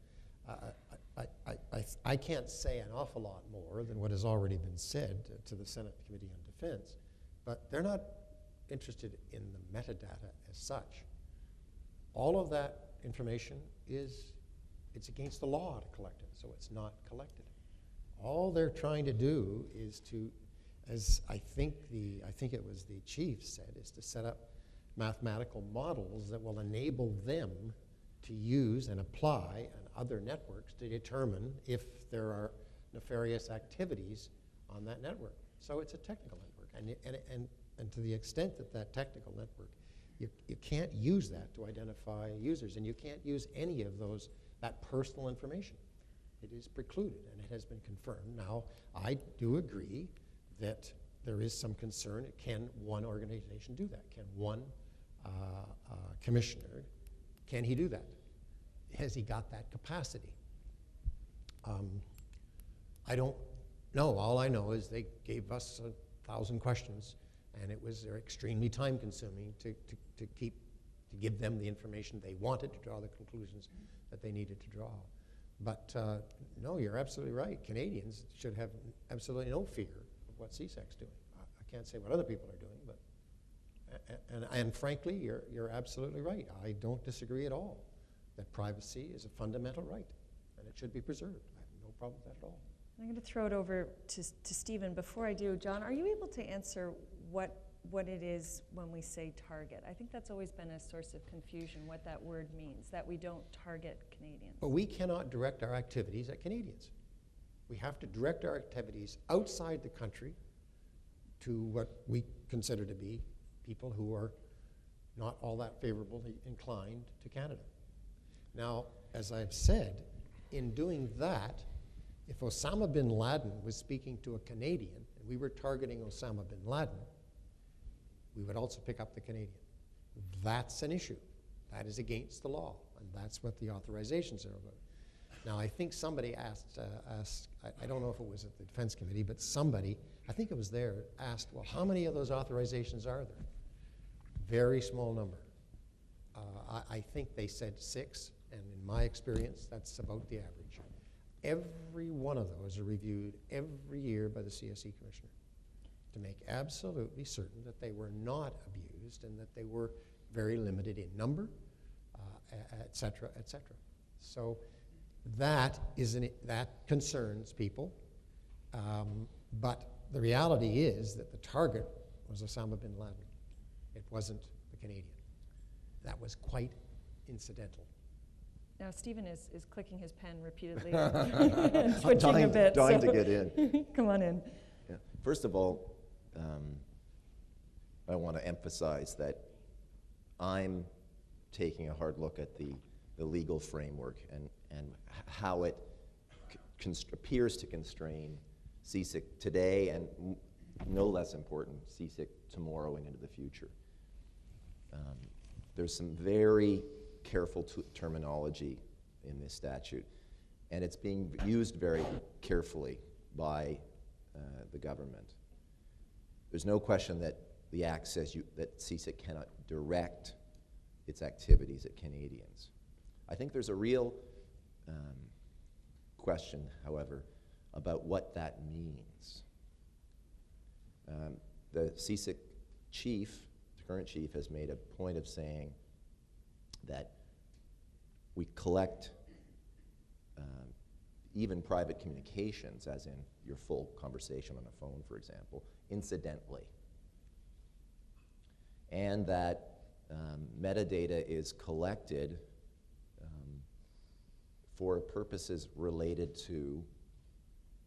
I can't say an awful lot more than what has already been said to the Senate Committee on Defense, but they're not interested in the metadata as such. All of that information it's against the law to collect it, so it's not collected. All they're trying to do is to, as I think it was the chief said, is to set up mathematical models that will enable them to use and apply on other networks to determine if there are nefarious activities on that network. So it's a technical network, and to the extent that technical network, you can't use that to identify users, and you can't use any of that personal information. It is precluded, and it has been confirmed. Now, I do agree that there is some concern. Can one organization do that? Can one commissioner, can he do that? Has he got that capacity? I don't know. All I know is they gave us 1,000 questions, and they're extremely time-consuming to give them the information they wanted to draw the conclusions that they needed to draw. But no, you're absolutely right. Canadians should have absolutely no fear of what CISEC's doing. I can't say what other people are doing, but and frankly, you're absolutely right. I don't disagree at all that privacy is a fundamental right, and it should be preserved. I have no problem with that at all. I'm going to throw it over to Stephen. Before I do, John, are you able to answer what it is when we say target? I think that's always been a source of confusion, what that word means, that we don't target Canadians. But we cannot direct our activities at Canadians. We have to direct our activities outside the country to what we consider to be people who are not all that favorably inclined to Canada. Now, as I've said, in doing that, if Osama bin Laden was speaking to a Canadian and we were targeting Osama bin Laden, we would also pick up the Canadian. That's an issue. That is against the law, and that's what the authorizations are about. Now, I think somebody asked, I don't know if it was at the Defense Committee, but somebody, I think it was there, asked, well, how many of those authorizations are there? Very small number. I think they said 6, and in my experience, that's about the average. Every one of those are reviewed every year by the CIC Commissioner to make absolutely certain that they were not abused and that they were very limited in number, et cetera, et cetera. So that concerns people, but the reality is that the target was Osama bin Laden. It wasn't the Canadian. That was quite incidental. Now, Stephen is clicking his pen repeatedly and twitching a bit. Dying to get in. Come on in. Yeah. First of all, I want to emphasize that I'm taking a hard look at the legal framework and how it appears to constrain CIC today and, no less important, CIC tomorrow and into the future. There's some very careful terminology in this statute, and it's being used very carefully by the government. There's no question that the Act says that CIC cannot direct its activities at Canadians. I think there's a real question, however, about what that means. The CIC chief, the current chief, has made a point of saying that we collect even private communications, as in your full conversation on a phone, for example, incidentally. And that metadata is collected for purposes related to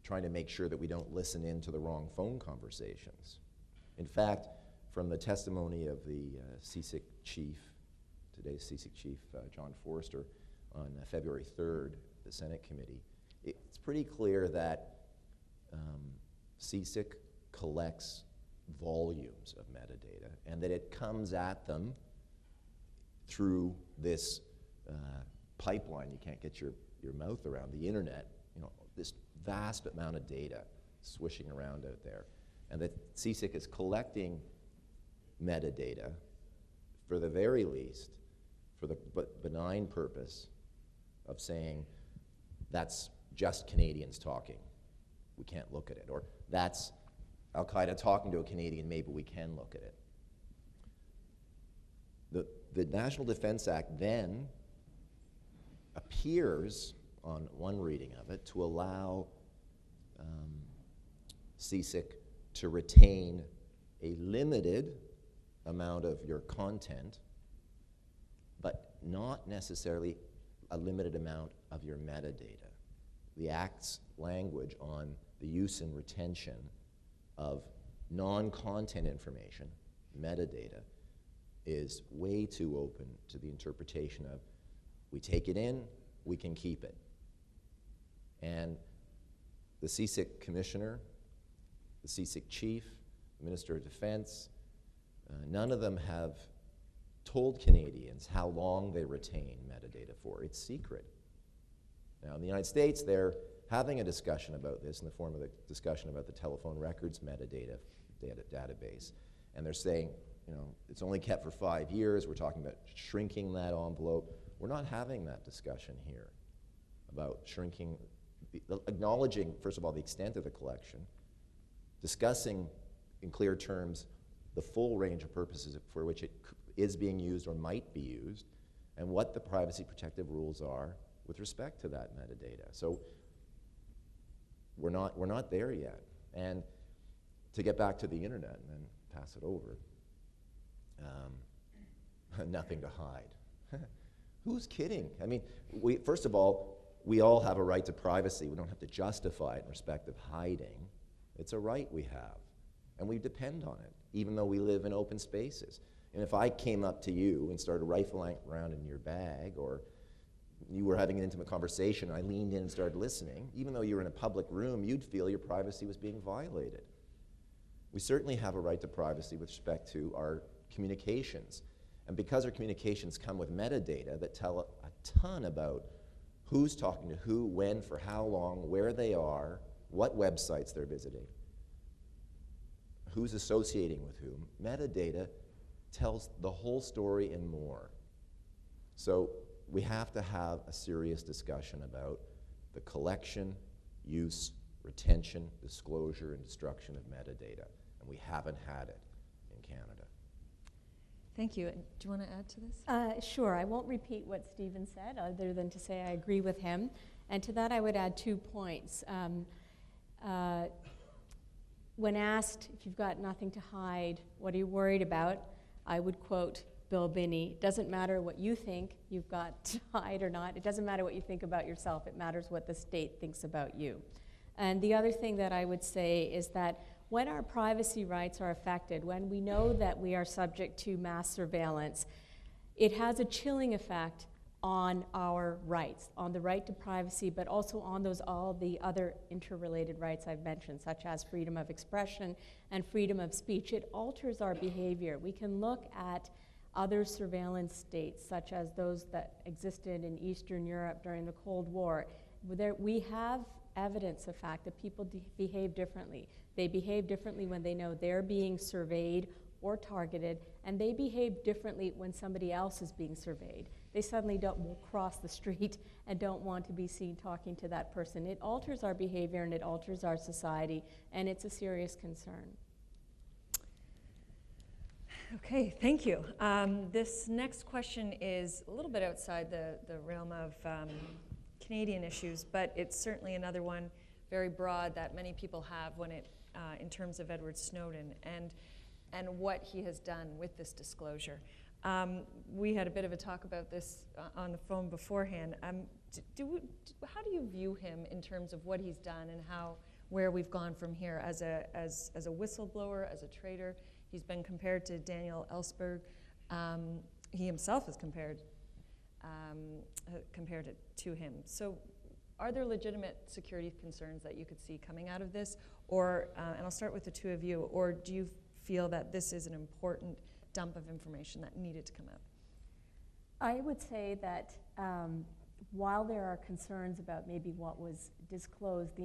trying to make sure that we don't listen in to the wrong phone conversations. In fact, from the testimony of the CIC chief, today's CIC chief, John Forrester, on February 3rd, the Senate committee, it's pretty clear that CIC collects volumes of metadata and that it comes at them through this pipeline you can't get your mouth around, the internet, this vast amount of data swishing around out there. And that CIC is collecting metadata, for the very least, for the benign purpose of saying that's just Canadians talking, we can't look at it, or that's Al-Qaeda talking to a Canadian, maybe we can look at it. The National Defense Act then appears, on one reading of it, to allow CIC to retain a limited amount of your content, but not necessarily a limited amount of your metadata. The Act's language on the use and retention of non-content information, metadata, is way too open to the interpretation of, we take it in, we can keep it. And the CIC commissioner, the CIC chief, the Minister of Defense, none of them have told Canadians how long they retain metadata for. It's secret. Now, in the United States, they're having a discussion about this in the form of the discussion about the telephone records metadata database. And they're saying, it's only kept for 5 years. We're talking about shrinking that envelope. We're not having that discussion here about shrinking, acknowledging, first of all, the extent of the collection, discussing in clear terms the full range of purposes for which it is being used or might be used, and what the privacy protective rules are with respect to that metadata. So we're not there yet. And to get back to the internet and then pass it over, nothing to hide. Who's kidding? I mean, first of all, we all have a right to privacy. We don't have to justify it in respect of hiding. It's a right we have, and we depend on it, even though we live in open spaces. And if I came up to you and started rifling around in your bag, or you were having an intimate conversation, and I leaned in and started listening, even though you were in a public room, you'd feel your privacy was being violated. We certainly have a right to privacy with respect to our communications. And because our communications come with metadata that tell a ton about who's talking to who, when, for how long, where they are, what websites they're visiting, who's associating with whom, metadata tells the whole story and more. So we have to have a serious discussion about the collection, use, retention, disclosure, and destruction of metadata. And we haven't had it in Canada. Thank you. Do you want to add to this? Sure. I won't repeat what Stephen said, other than to say I agree with him. And to that, I would add 2 points. When asked if you've got nothing to hide, what are you worried about? I would quote Bill Binney, it doesn't matter what you think you've got to hide or not. It doesn't matter what you think about yourself. It matters what the state thinks about you. And the other thing that I would say is that when our privacy rights are affected, when we know that we are subject to mass surveillance, it has a chilling effect on our rights, on the right to privacy, but also on all the other interrelated rights I've mentioned, such as freedom of expression and freedom of speech. It alters our behavior. We can look at other surveillance states, such as those that existed in Eastern Europe during the Cold War. We have evidence of fact that people behave differently. They behave differently when they know they're being surveyed or targeted, and they behave differently when somebody else is being surveyed. They suddenly will cross the street and don't want to be seen talking to that person. It alters our behavior and it alters our society, and it's a serious concern. Okay, thank you. This next question is a little bit outside the realm of Canadian issues, but it's certainly another one, very broad, that many people have when in terms of Edward Snowden and what he has done with this disclosure. We had a bit of a talk about this on the phone beforehand. How do you view him in terms of what he's done and where we've gone from here as a whistleblower, as a traitor? He's been compared to Daniel Ellsberg. He himself has compared it to him. So are there legitimate security concerns that you could see coming out of this? Or, and I'll start with the two of you, or do you feel that this is an important dump of information that needed to come out? I would say that while there are concerns about maybe what was disclosed, the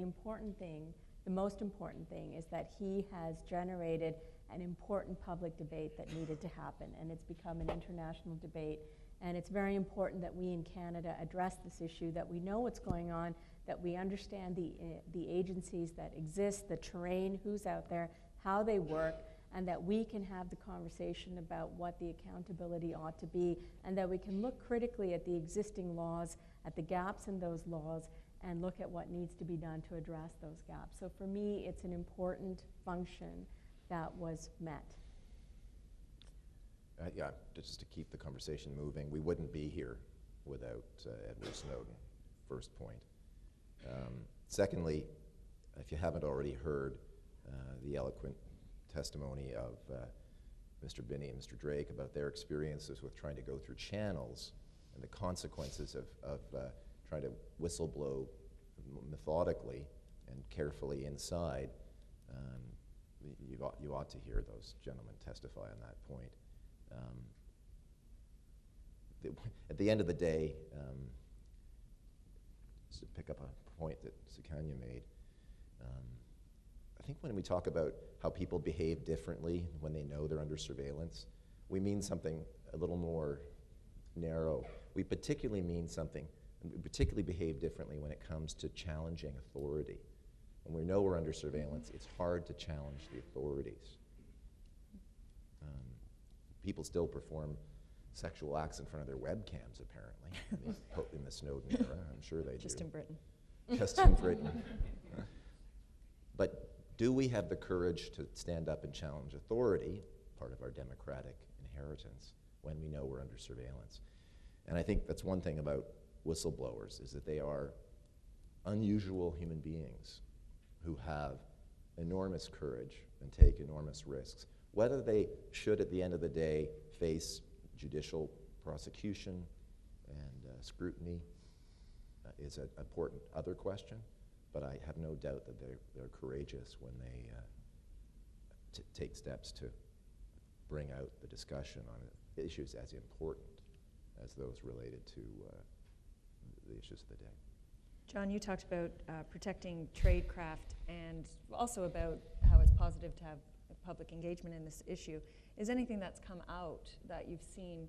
most important thing is that he has generated an important public debate that needed to happen, and it's become an international debate. And it's very important that we in Canada address this issue, that we know what's going on, that we understand the agencies that exist, the terrain, who's out there, how they work, and that we can have the conversation about what the accountability ought to be, and that we can look critically at the existing laws, at the gaps in those laws, and look at what needs to be done to address those gaps. So for me, it's an important function that was met. Yeah, just to keep the conversation moving, we wouldn't be here without Edward Snowden, first point. Secondly, if you haven't already heard the eloquent testimony of Mr. Binney and Mr. Drake about their experiences with trying to go through channels and the consequences of trying to whistleblow methodically and carefully inside, you ought to hear those gentlemen testify on that point. At the end of the day, just to pick up a point that Sukanya made, I think when we talk about how people behave differently when they know they're under surveillance, we mean something a little more narrow. We particularly mean something, and we particularly behave differently when it comes to challenging authority. When we know we're under surveillance, it's hard to challenge the authorities. People still perform sexual acts in front of their webcams, apparently, in the Snowden era. I'm sure they do. Just in Britain. Just in Britain. But do we have the courage to stand up and challenge authority, part of our democratic inheritance, when we know we're under surveillance? And I think that's one thing about whistleblowers is that they are unusual human beings who have enormous courage and take enormous risks. Whether they should, at the end of the day, face judicial prosecution and scrutiny is an important other question, but I have no doubt that they're courageous when they take steps to bring out the discussion on issues as important as those related to the issues of the day. John, you talked about protecting tradecraft and also about how it's positive to have public engagement in this issue. Is anything that's come out that you've seen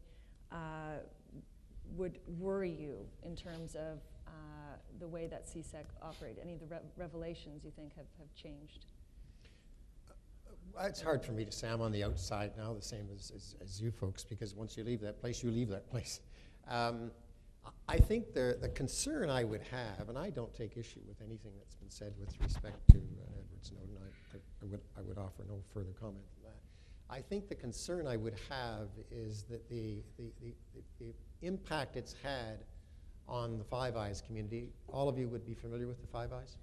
would worry you in terms of the way that CIC operate? Any of the revelations you think have changed? It's hard for me to say. I'm on the outside now, the same as you folks, because once you leave that place, you leave that place. I think the concern I would have, and I don't take issue with anything that's been said with respect to Edward Snowden, I would offer no further comment than that. I think the concern I would have is that the impact it's had on the Five Eyes community. All of you would be familiar with the Five Eyes?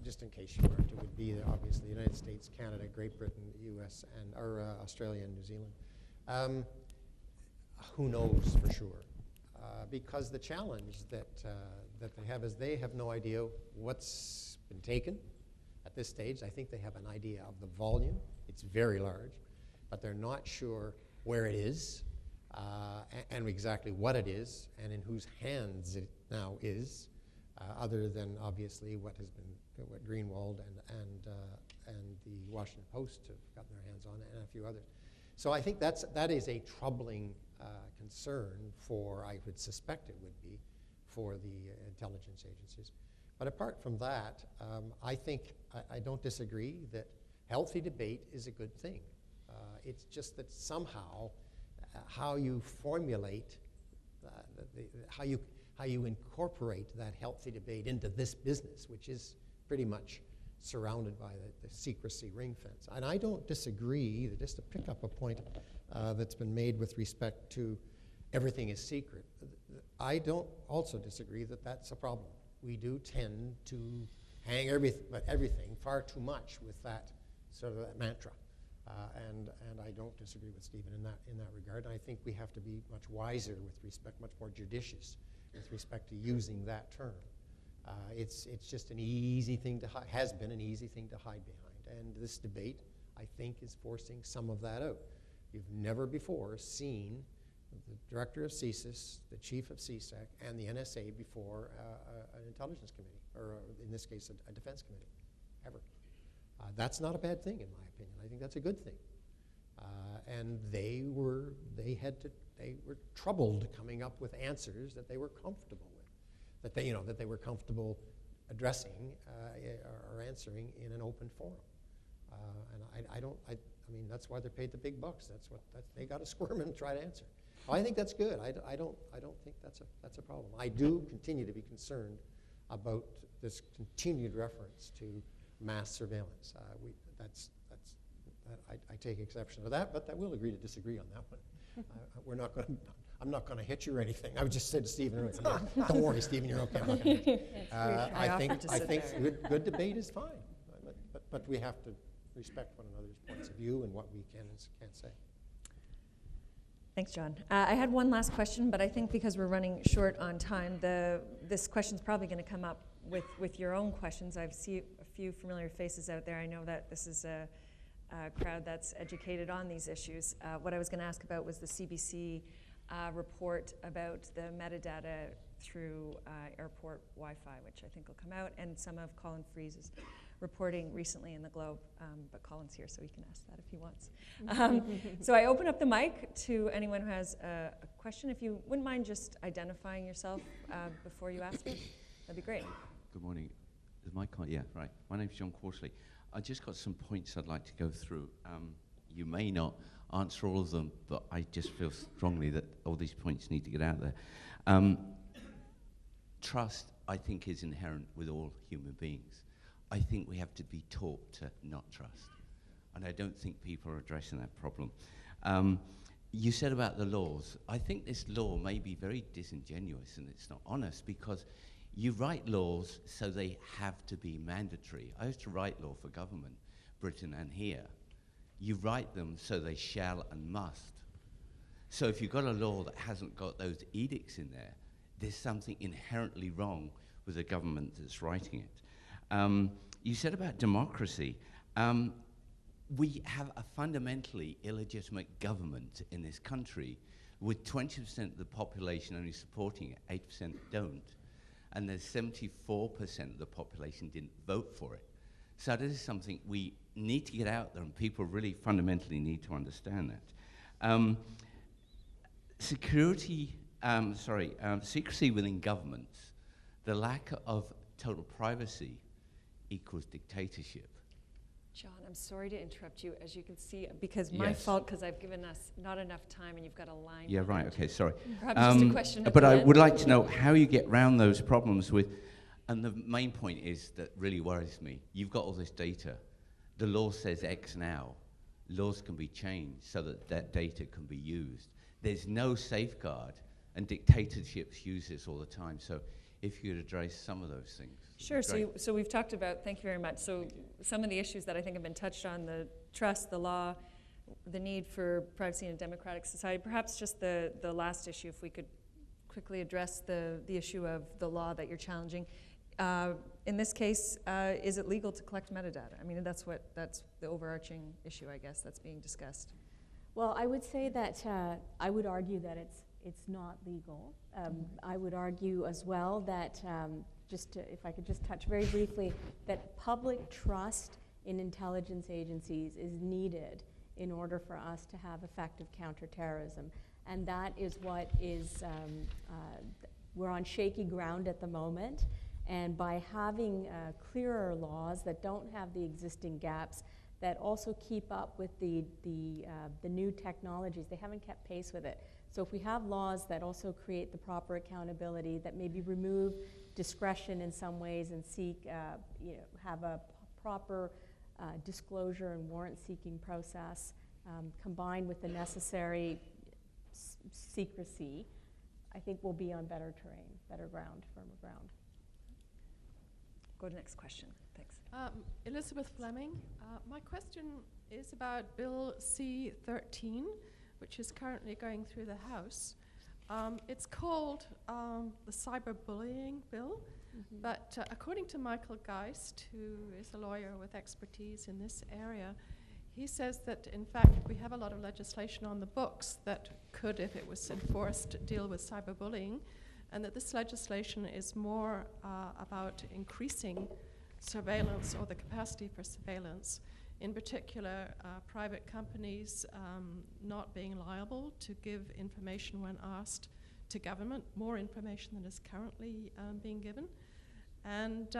Just in case you weren't, it would be obviously the United States, Canada, Great Britain, US, or Australia and New Zealand. Who knows for sure? Because the challenge that they have is they have no idea what's been taken at this stage. I think they have an idea of the volume. It's very large, but they're not sure where it is and exactly what it is and in whose hands it now is, other than obviously what Greenwald and the Washington Post have gotten their hands on, and a few others. So I think that is a troubling concern for, I would suspect it would be, for the intelligence agencies. But apart from that, I think I don't disagree that healthy debate is a good thing. It's just that somehow how you formulate, how you incorporate that healthy debate into this business, which is pretty much surrounded by the secrecy ring fence. And I don't disagree, just to pick up a point that's been made with respect to everything is secret. I don't also disagree that that's a problem. We do tend to hang everything far too much with that sort of that mantra. And I don't disagree with Stephen in that regard. And I think we have to be much wiser with respect, much more judicious with respect to using that term. It's just an easy thing to has been an easy thing to hide behind. And this debate, I think, is forcing some of that out. You've never before seen the director of CSIS, the chief of CSEC, and the NSA before an intelligence committee, or in this case, a defense committee, ever. That's not a bad thing, in my opinion. I think that's a good thing. And they were troubled coming up with answers that they were comfortable with, that they were comfortable addressing or answering in an open forum. And I mean, that's why they're paid the big bucks. They got to squirm and try to answer. I think that's good. I don't think that's a problem. I do continue to be concerned about this continued reference to mass surveillance. I take exception to that, but I will agree to disagree on that one. I'm not going to hit you or anything. I would just say to Stephen, don't worry, Stephen, you're okay. I'm not gonna hit you. I think good debate is fine, but we have to respect one another's points of view and what we can and can't say. Thanks, John. I had one last question, but I think because we're running short on time, this question's probably going to come up with your own questions. I've seen a few familiar faces out there. I know that this is a crowd that's educated on these issues. What I was going to ask about was the CBC report about the metadata through airport Wi-Fi, which I think will come out, and some of Colin Freese's reporting recently in the Globe, but Colin's here, so he can ask that if he wants. So I open up the mic to anyone who has a question. If you wouldn't mind just identifying yourself before you ask it, that'd be great. Good morning. Is my mic on? Yeah, right. My name's John Quarterly. I just got some points I'd like to go through. You may not answer all of them, but I just feel strongly that all these points need to get out there. Trust, I think, is inherent with all human beings. I think we have to be taught to not trust. And I don't think people are addressing that problem. you said about the laws. I think this law may be very disingenuous and it's not honest, because you write laws so they have to be mandatory. I used to write law for government, Britain and here. You write them so they shall and must. So if you've got a law that hasn't got those edicts in there, there's something inherently wrong with the government that's writing it. You said about democracy. We have a fundamentally illegitimate government in this country, with 20% of the population only supporting it, 8% don't. And there's 74% of the population didn't vote for it. So this is something we need to get out there, and people really fundamentally need to understand that. Secrecy within governments, the lack of total privacy equals dictatorship. John, I'm sorry to interrupt you, as you can see, because my Yes. fault, because I've given us not enough time and you've got a line. Yeah, right, okay, sorry. Perhaps just a question at But the I end. would like to know how you get around those problems with, and the main point is that really worries me. You've got all this data. The law says X now. Laws can be changed so that that data can be used. There's no safeguard, and dictatorships use this all the time. So if you could address some of those things. Sure, so we've talked about, thank you very much, so some of the issues that I think have been touched on, the trust, the law, the need for privacy in a democratic society, perhaps just the last issue, if we could quickly address the issue of the law that you're challenging. In this case, is it legal to collect metadata? I mean, that's the overarching issue, I guess, that's being discussed. Well, I would say that I would argue that it's not legal. I would argue as well that, if I could just touch very briefly, that public trust in intelligence agencies is needed in order for us to have effective counterterrorism. And that is what is, we're on shaky ground at the moment. And by having clearer laws that don't have the existing gaps, that also keep up with the new technologies, they haven't kept pace with it. So if we have laws that also create the proper accountability, that maybe remove discretion in some ways and seek, have a proper disclosure and warrant-seeking process, combined with the necessary secrecy, I think we'll be on better terrain, better ground, firmer ground. Go to the next question. Thanks. Elizabeth Fleming. My question is about Bill C-13, which is currently going through the House. It's called the Cyberbullying Bill, but according to Michael Geist, who is a lawyer with expertise in this area, he says that, in fact, we have a lot of legislation on the books that could, if it was enforced, deal with cyberbullying, and that this legislation is more about increasing surveillance or the capacity for surveillance. In particular, private companies not being liable to give information when asked to government, more information than is currently being given. And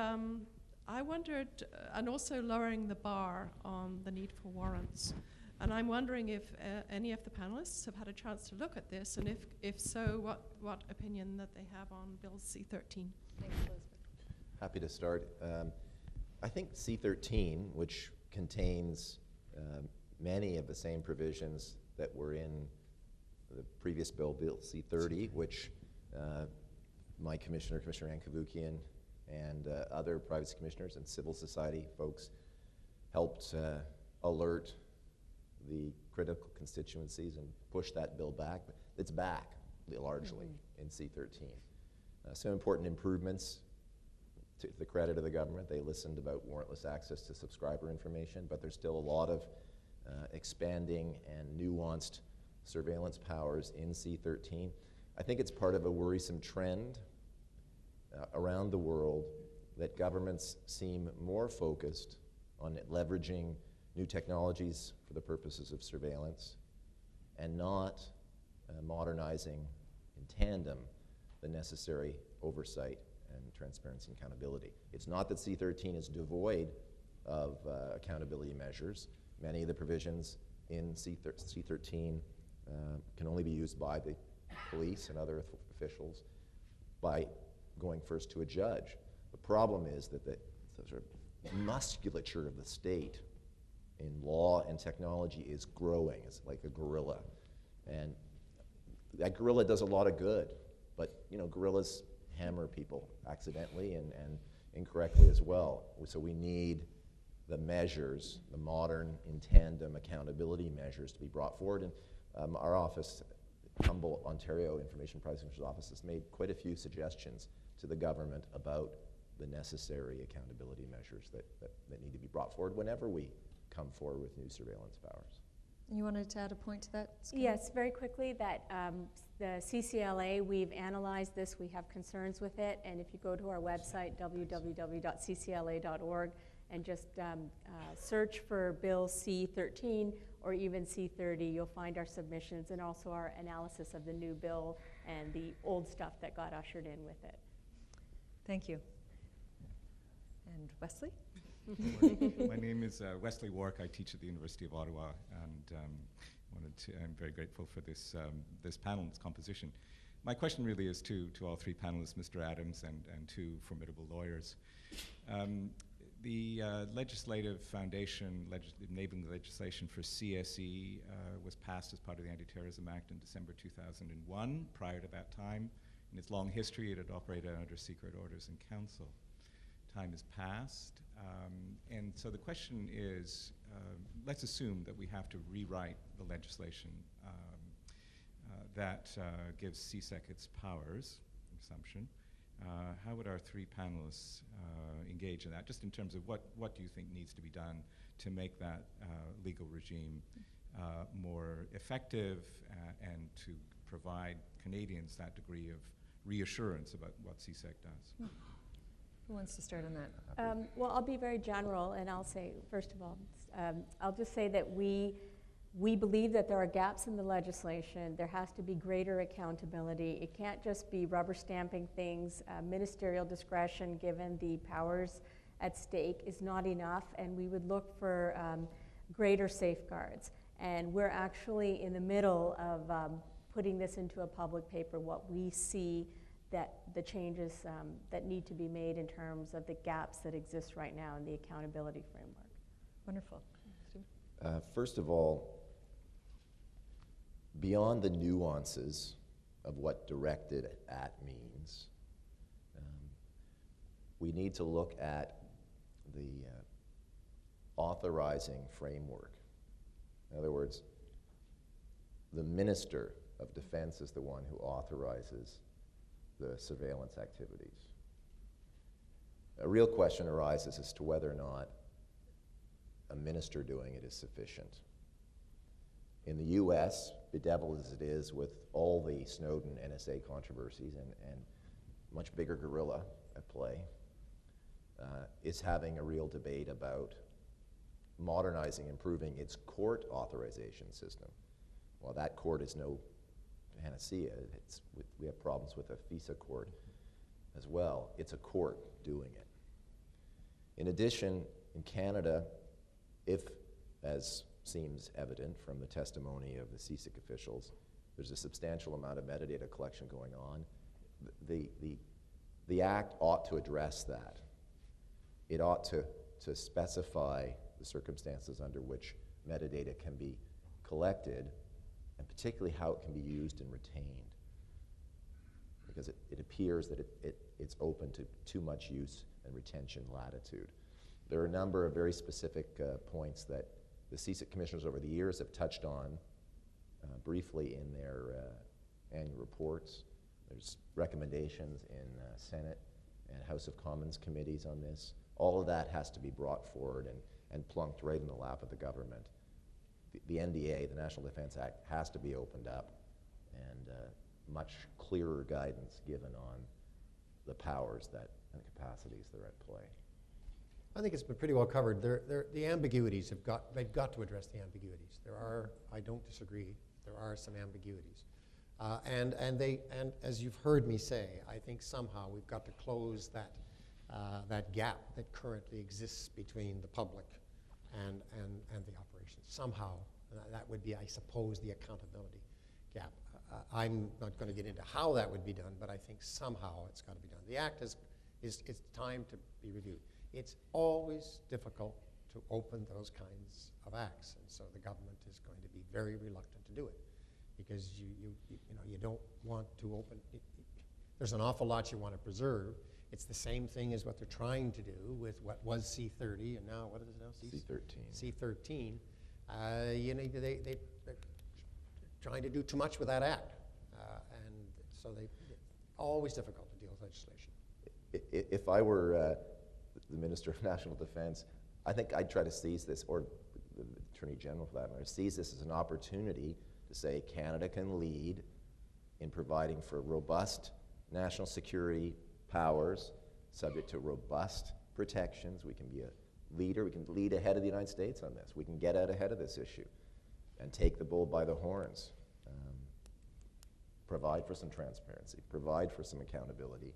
I wondered, and also lowering the bar on the need for warrants. And I'm wondering if any of the panelists have had a chance to look at this, and if so, what opinion that they have on Bill C-13. Thanks, Elizabeth. Happy to start. I think C-13, which contains many of the same provisions that were in the previous bill, Bill C-30, which my commissioner, Commissioner Ankavukian, and other privacy commissioners and civil society folks helped alert the critical constituencies and push that bill back. But it's back, largely, in C-13. Some important improvements to the credit of the government. They listened about warrantless access to subscriber information, but there's still a lot of expanding and nuanced surveillance powers in C-13. I think it's part of a worrisome trend around the world that governments seem more focused on leveraging new technologies for the purposes of surveillance and not modernizing in tandem the necessary oversight and transparency and accountability. It's not that C-13 is devoid of accountability measures. Many of the provisions in C-13 can only be used by the police and other officials by going first to a judge. The problem is that the sort of musculature of the state in law and technology is growing. It's like a gorilla. And that guerrilla does a lot of good, but guerrillas hammer people accidentally and incorrectly as well. So we need the measures, the modern in tandem accountability measures to be brought forward. And our office, Humboldt, Ontario Information Privacy Commissioner's Office, has made quite a few suggestions to the government about the necessary accountability measures that need to be brought forward whenever we come forward with new surveillance powers. You wanted to add a point to that, Sukanya? Yes, very quickly, that the CCLA, we've analyzed this, we have concerns with it, and if you go to our website, www.ccla.org, and just search for Bill C-13 or even C-30, you'll find our submissions and also our analysis of the new bill and the old stuff that got ushered in with it. Thank you. And Wesley? My name is Wesley Wark. I teach at the University of Ottawa, and I'm very grateful for this panel's composition. My question really is to all three panelists, Mr. Adams and two formidable lawyers. The legislative foundation enabling the legislation for CSE was passed as part of the Anti-Terrorism Act in December 2001. Prior to that time, in its long history, it had operated under secret orders in Counsel. Time has passed, and so the question is, let's assume that we have to rewrite the legislation that gives CSEC its powers, assumption. How would our three panelists engage in that, just in terms of what do you think needs to be done to make that legal regime more effective and to provide Canadians that degree of reassurance about what CSEC does? Who wants to start on that? Well, I'll be very general, and I'll say, first of all, I'll just say that we believe that there are gaps in the legislation. There has to be greater accountability. It can't just be rubber stamping things. Ministerial discretion, given the powers at stake, is not enough, and we would look for greater safeguards. And we're actually in the middle of putting this into a public paper, what we see that the changes that need to be made in terms of the gaps that exist right now in the accountability framework. Wonderful. First of all, beyond the nuances of what directed at means, we need to look at the authorizing framework. In other words, the Minister of Defense is the one who authorizes the surveillance activities. A real question arises as to whether or not a minister doing it is sufficient. In the US, bedeviled as it is with all the Snowden NSA controversies and much bigger gorilla at play, is having a real debate about modernizing, improving its court authorization system. Well, that court is no panacea. We have problems with a FISA court as well. It's a court doing it. In addition, in Canada, if, as seems evident from the testimony of the CIC officials, there's a substantial amount of metadata collection going on, the Act ought to address that. It ought to specify the circumstances under which metadata can be collected, and particularly how it can be used and retained. Because it appears that it's open to too much use and retention latitude. There are a number of very specific points that the CIC commissioners over the years have touched on briefly in their annual reports. There's recommendations in Senate and House of Commons committees on this. All of that has to be brought forward and plunked right in the lap of the government. The NDA, the National Defense Act, has to be opened up and much clearer guidance given on the powers and the capacities that are at play. I think it's been pretty well covered. The ambiguities they've got to address the ambiguities. There are, I don't disagree, there are some ambiguities. And as you've heard me say, I think somehow we've got to close that gap that currently exists between the public and the operations. Somehow, that would be, I suppose, the accountability gap. I'm not going to get into how that would be done, but I think somehow it's got to be done. The Act it's time to be reviewed. It's always difficult to open those kinds of acts, and so the government is going to be very reluctant to do it. because you don't want to open. There's an awful lot you want to preserve. It's the same thing as what they're trying to do with what was C30 and now what is it now? C13. They're trying to do too much with that act, and so always difficult to deal with legislation. If I were the Minister of National Defense, I think I'd try to seize this, or the Attorney General for that matter, seize this as an opportunity to say Canada can lead in providing for robust national security powers, subject to robust protections. We can be a leader. We can lead ahead of the United States on this. We can get out ahead of this issue and take the bull by the horns. Provide for some transparency, provide for some accountability,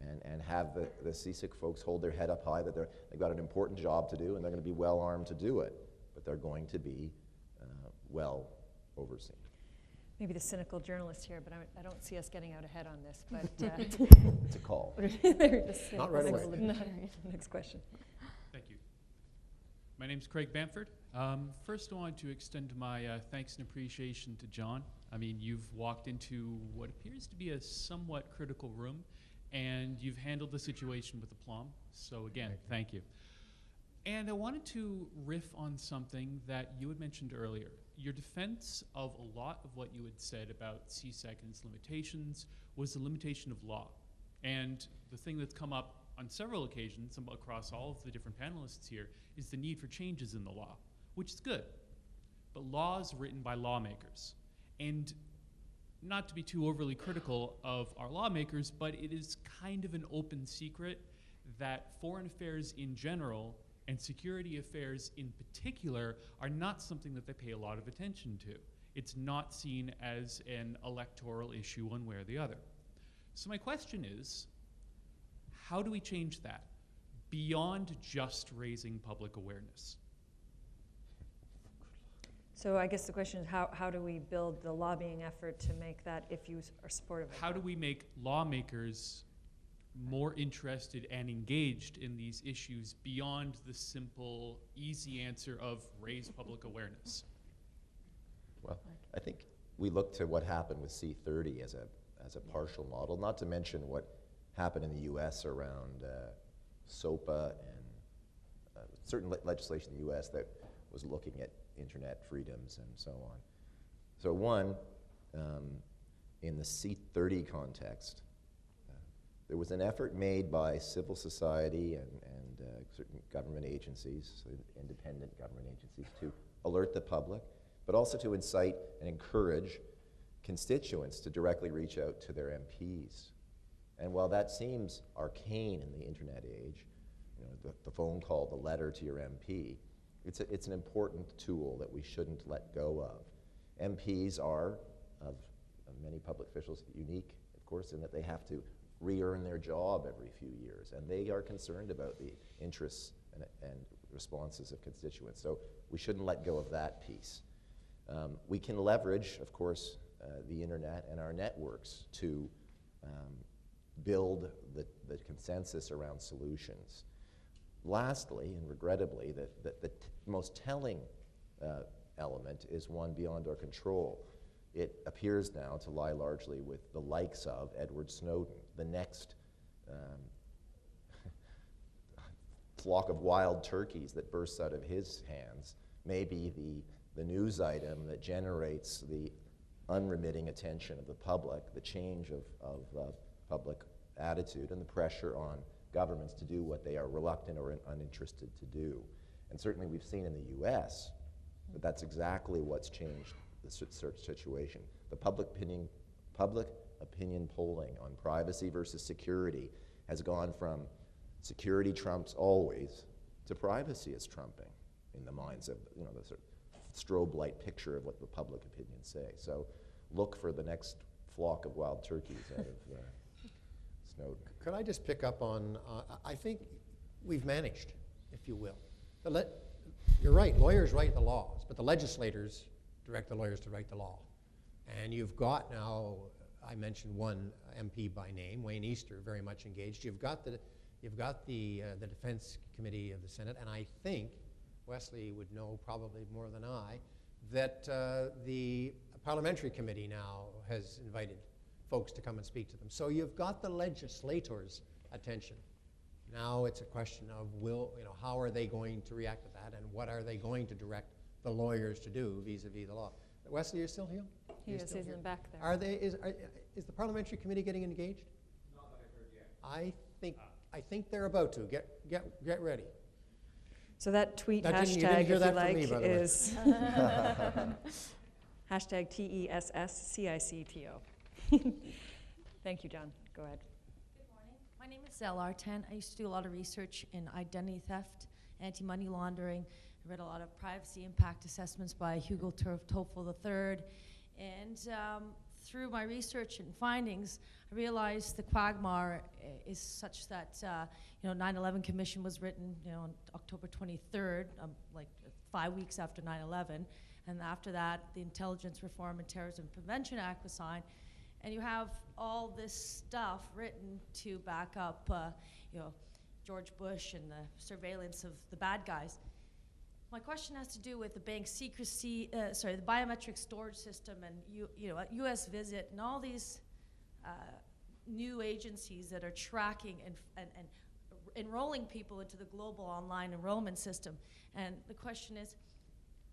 and have the CIC folks hold their head up high that they've got an important job to do and they're going to be well armed to do it, but they're going to be well overseen. Maybe the cynical journalist here, but I don't see us getting out ahead on this. But it's a call. Not right away. Next question. Thank you. My name is Craig Bamford. First, I want to extend my thanks and appreciation to John. I mean, you've walked into what appears to be a somewhat critical room, and you've handled the situation with aplomb. So again, thank you. And I wanted to riff on something that you had mentioned earlier. Your defense of a lot of what you had said about CIC and its limitations was the limitation of law. And the thing that's come up on several occasions across all of the different panelists here is the need for changes in the law, which is good. But laws written by lawmakers. And not to be too overly critical of our lawmakers, but it is kind of an open secret that foreign affairs in general and security affairs in particular are not something that they pay a lot of attention to. It's not seen as an electoral issue one way or the other. So my question is, how do we change that beyond just raising public awareness? So I guess the question is, how do we build the lobbying effort to make that, if you are supportive of How do we make lawmakers more interested and engaged in these issues beyond the simple, easy answer of raise public awareness? Well, I think we look to what happened with C30 as a partial model, not to mention what happened in the U.S. around SOPA and certain legislation in the U.S. that was looking at internet freedoms and so on. So one, in the C30 context, there was an effort made by civil society and certain government agencies, independent government agencies, to alert the public, but also to incite and encourage constituents to directly reach out to their MPs. And while that seems arcane in the internet age, the phone call, the letter to your MP, it's an important tool that we shouldn't let go of. MPs are, of many public officials, unique, of course, in that they have to re-earn their job every few years, and they are concerned about the interests and responses of constituents. So we shouldn't let go of that piece. We can leverage, of course, the internet and our networks to build the consensus around solutions. Lastly, and regrettably, the most telling element is one beyond our control. It appears now to lie largely with the likes of Edward Snowden, the next flock of wild turkeys that bursts out of his hands, may be the news item that generates the unremitting attention of the public, the change of public attitude, and the pressure on governments to do what they are reluctant or uninterested to do. And certainly we've seen in the US that that's exactly what's changed the search situation. The public opinion polling on privacy versus security has gone from security trumps always to privacy is trumping in the minds of the sort of strobe light picture of what the public opinions say. So look for the next flock of wild turkeys out of Snowden. Could I just pick up on, I think we've managed, if you will. You're right, lawyers write the laws, but the legislators direct the lawyers to write the law. And you've got now, I mentioned one MP by name, Wayne Easter, very much engaged. You've got the Defense Committee of the Senate, and I think Wesley would know probably more than I that the parliamentary committee now has invited folks to come and speak to them. So you've got the legislators' attention. Now it's a question of how are they going to react to that, and what are they going to direct the lawyers to do vis-a-vis the law? Wesley, you're still here? He is in the back there. Is the parliamentary committee getting engaged? Not that I've heard yet. I think they're about to. Get ready. So that tweet You hashtag, didn't hear if that you from like, me, by the way. is hashtag TESSCICTO. Thank you, John. Go ahead. Good morning. My name is Zell Artan. I used to do a lot of research in identity theft, anti-money laundering. I read a lot of privacy impact assessments by Hugo Toffel III. And through my research and findings, I realized the quagmire is such that 9/11 Commission was written on October 23rd, like 5 weeks after 9/11, and after that the Intelligence Reform and Terrorism Prevention Act was signed, and you have all this stuff written to back up George Bush and the surveillance of the bad guys. My question has to do with the bank secrecy, the biometric storage system, and U.S. Visit, and all these new agencies that are tracking and enrolling people into the global online enrollment system. And the question is,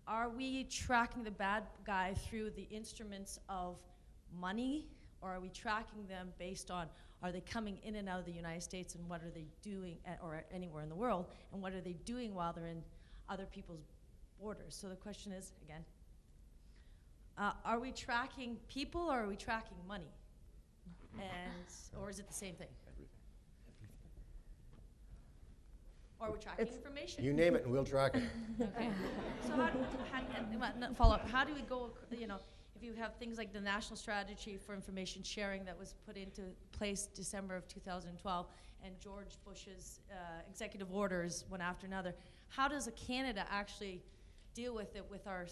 are we tracking the bad guy through the instruments of money, or are we tracking them based on, are they coming in and out of the United States, and what are they doing, or anywhere in the world, and what are they doing while they're in other people's borders? So the question is, again, are we tracking people, or are we tracking money? Or is it the same thing? Or are we tracking information? You name it and we'll track it. Okay. So follow up, how do we go, if you have things like the National Strategy for Information Sharing that was put into place December of 2012, and George Bush's executive orders one after another, how does Canada actually deal with it with our,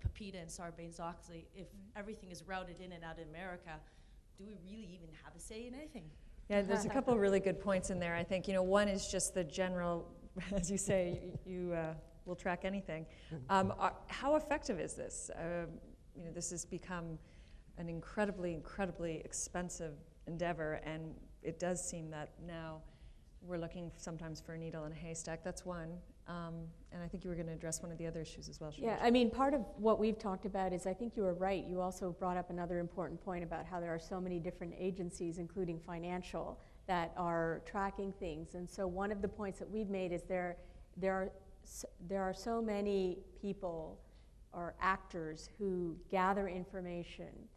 PEPITA and Sarbanes-Oxley if everything is routed in and out of America? Do we really even have a say in anything? Yeah, there's a couple of really good points in there. I think, one is just the general, as you say, you will track anything. How effective is this? This has become an incredibly, incredibly expensive endeavor, and it does seem that now we're looking sometimes for a needle in a haystack. That's one. And I think you were going to address one of the other issues as well, Shephard. Yeah, I mean, part of what we've talked about is, I think you were right. You also brought up another important point about how there are so many different agencies, including financial, that are tracking things. And so one of the points that we've made is there are so many people or actors who gather information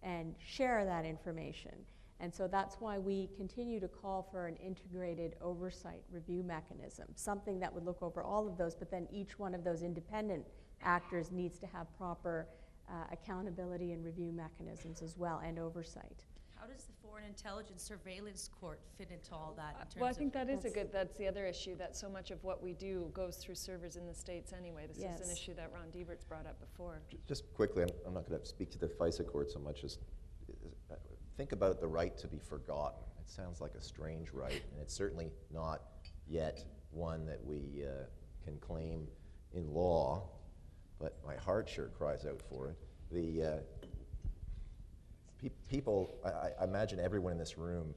and share that information. And so that's why we continue to call for an integrated oversight review mechanism, something that would look over all of those, but then each one of those independent actors needs to have proper accountability and review mechanisms as well, and oversight. How does the Foreign Intelligence Surveillance Court fit into all that? In terms well, I think that's the other issue, that so much of what we do goes through servers in the States anyway. This is an issue that Ron Debert's brought up before. Just quickly, I'm not going to speak to the FISA court so much as think about the right to be forgotten. It sounds like a strange right, and it's certainly not yet one that we can claim in law, but my heart sure cries out for it. The people, I imagine everyone in this room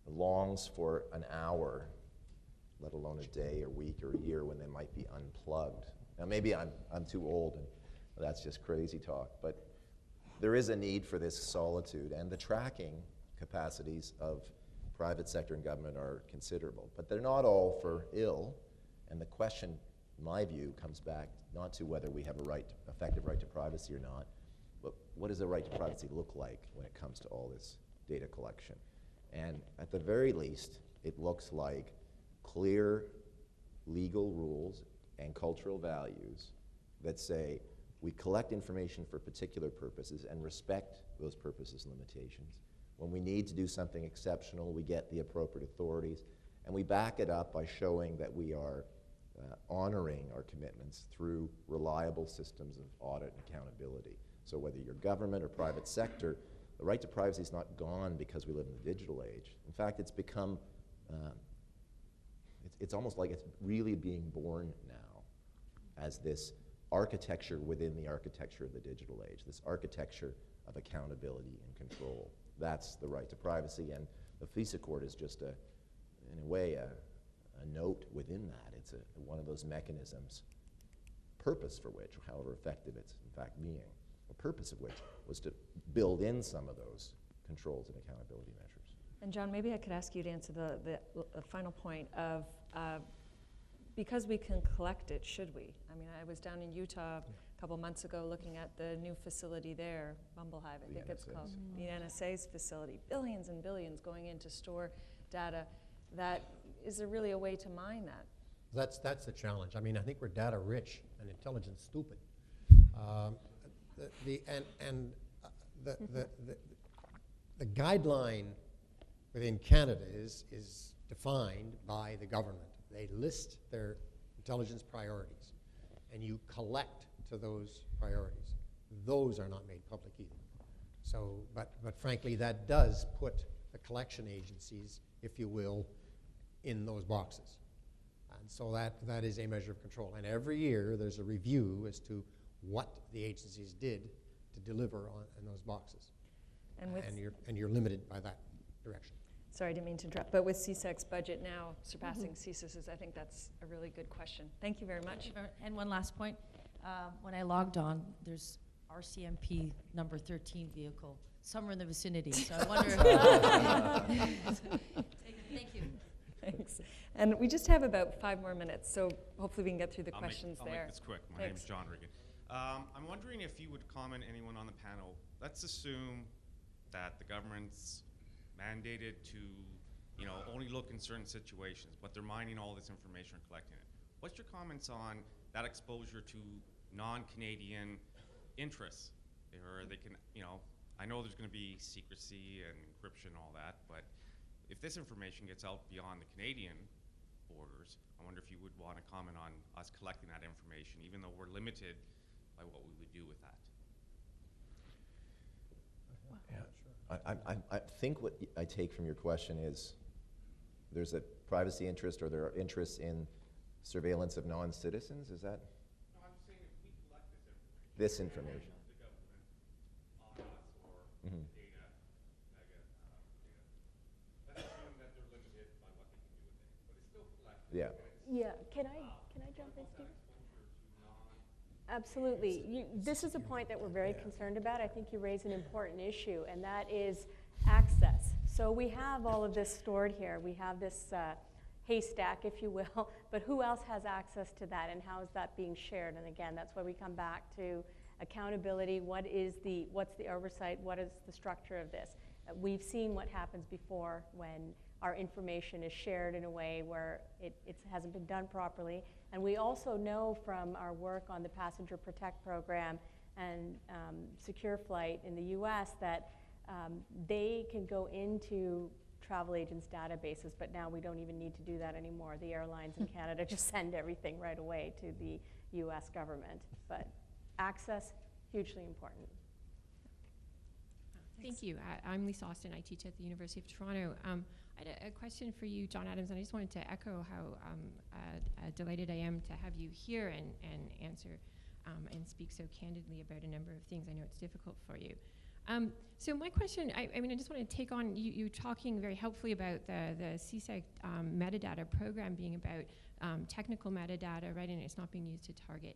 longs for an hour, let alone a day or week or a year, when they might be unplugged. Now maybe I'm too old and that's just crazy talk, but there is a need for this solitude, and the tracking capacities of private sector and government are considerable. But they're not all for ill, and the question, in my view, comes back not to whether we have a effective right to privacy or not, but what does a right to privacy look like when it comes to all this data collection? And at the very least, it looks like clear legal rules and cultural values that say, we collect information for particular purposes and respect those purposes and limitations. When we need to do something exceptional, we get the appropriate authorities, and we back it up by showing that we are honoring our commitments through reliable systems of audit and accountability. So whether you're government or private sector, the right to privacy is not gone because we live in the digital age. In fact, it's become, it's almost like it's really being born now as this architecture within the architecture of the digital age, this architecture of accountability and control. That's the right to privacy, and the FISA Court is just, in a way, a note within that. It's one of those mechanisms, purpose for which, however effective it's in fact being, the purpose of which was to build in some of those controls and accountability measures. And John, maybe I could ask you to answer the final point of, because we can collect it, should we? I mean, I was down in Utah a couple months ago looking at the new facility there, Bumblehive, I think it's called, the NSA's facility. Billions and billions going in to store data. Is there really a way to mine that? That's the challenge. I mean, I think we're data rich and intelligence stupid. The guideline within Canada is defined by the government. They list their intelligence priorities, and you collect to those priorities. Those are not made public either. So, but frankly, that does put the collection agencies, if you will, in those boxes. And so that is a measure of control. And every year there's a review as to what the agencies did to deliver in those boxes. And you're limited by that direction. Sorry, I didn't mean to interrupt, but with CSEC's budget now surpassing CSIS's, I think that's a really good question. Thank you very much. And one last point. When I logged on, there's RCMP number 13 vehicle somewhere in the vicinity. So I wonder. Thank you. Thanks. And we just have about 5 more minutes, so hopefully we can get through the questions I'll there. make this quick. My name is John Regan. I'm wondering if you would comment, anyone on the panel. Let's assume that the government's mandated to, only look in certain situations, but they're mining all this information and collecting it. What's your comments on that exposure to non-Canadian interests? Or they can, I know there's going to be secrecy and encryption and all that, but if this information gets out beyond the Canadian borders, I wonder if you would want to comment on us collecting that information, even though we're limited by what we would do with that. I think what I take from your question is there's a privacy interest, or there are interests in surveillance of non-citizens. Is that? No, I'm saying if we collect this information. This information. The government on us or data, let's assume that they're limited by what they can do with it, but it's still collected. Yeah. Yeah, can I jump in, Steve? Absolutely. This is a point that we're very concerned about. I think you raise an important issue, and that is access. So we have all of this stored here. We have this haystack, if you will, but who else has access to that, and how is that being shared? And again, that's why we come back to accountability. What's the oversight? What is the structure of this? We've seen what happens before when our information is shared in a way where it hasn't been done properly. And we also know from our work on the Passenger Protect program and Secure Flight in the US that they can go into travel agents' databases, but now we don't even need to do that anymore. The airlines in Canada just send everything right away to the US government. But access, hugely important. Thank you. I'm Lisa Austin. I teach at the University of Toronto. I had a question for you, John Adams, and I just wanted to echo how delighted I am to have you here and answer and speak so candidly about a number of things. I know it's difficult for you. So my question, I just want to take on you talking very helpfully about the CIC metadata program being about technical metadata, right, and it's not being used to target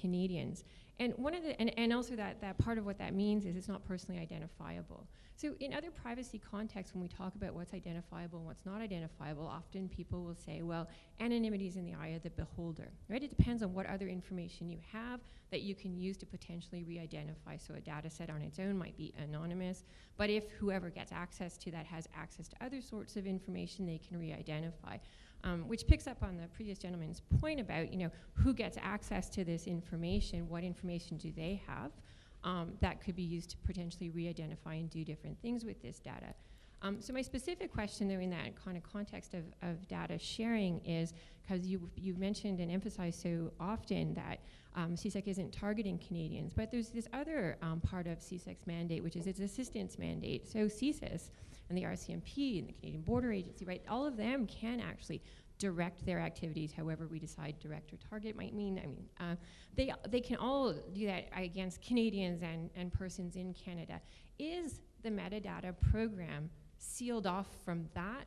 Canadians. And one of the, and also that part of what that means is it's not personally identifiable. So in other privacy contexts, when we talk about what's identifiable and what's not identifiable, often people will say, well, anonymity is in the eye of the beholder, right? It depends on what other information you have that you can use to potentially re-identify. So a data set on its own might be anonymous, but if whoever gets access to that has access to other sorts of information, they can re-identify. Which picks up on the previous gentleman's point about, who gets access to this information, what information do they have that could be used to potentially re-identify and do different things with this data. So my specific question, though, in that kind of context of data sharing is, because you've mentioned and emphasized so often that CIC isn't targeting Canadians, but there's this other part of CIC's mandate, which is its assistance mandate. So CSIS and the RCMP and the Canadian Border Agency, right, all of them can actually direct their activities, however we decide direct or target might mean. I mean, they can all do that against Canadians and persons in Canada. Is the metadata program sealed off from that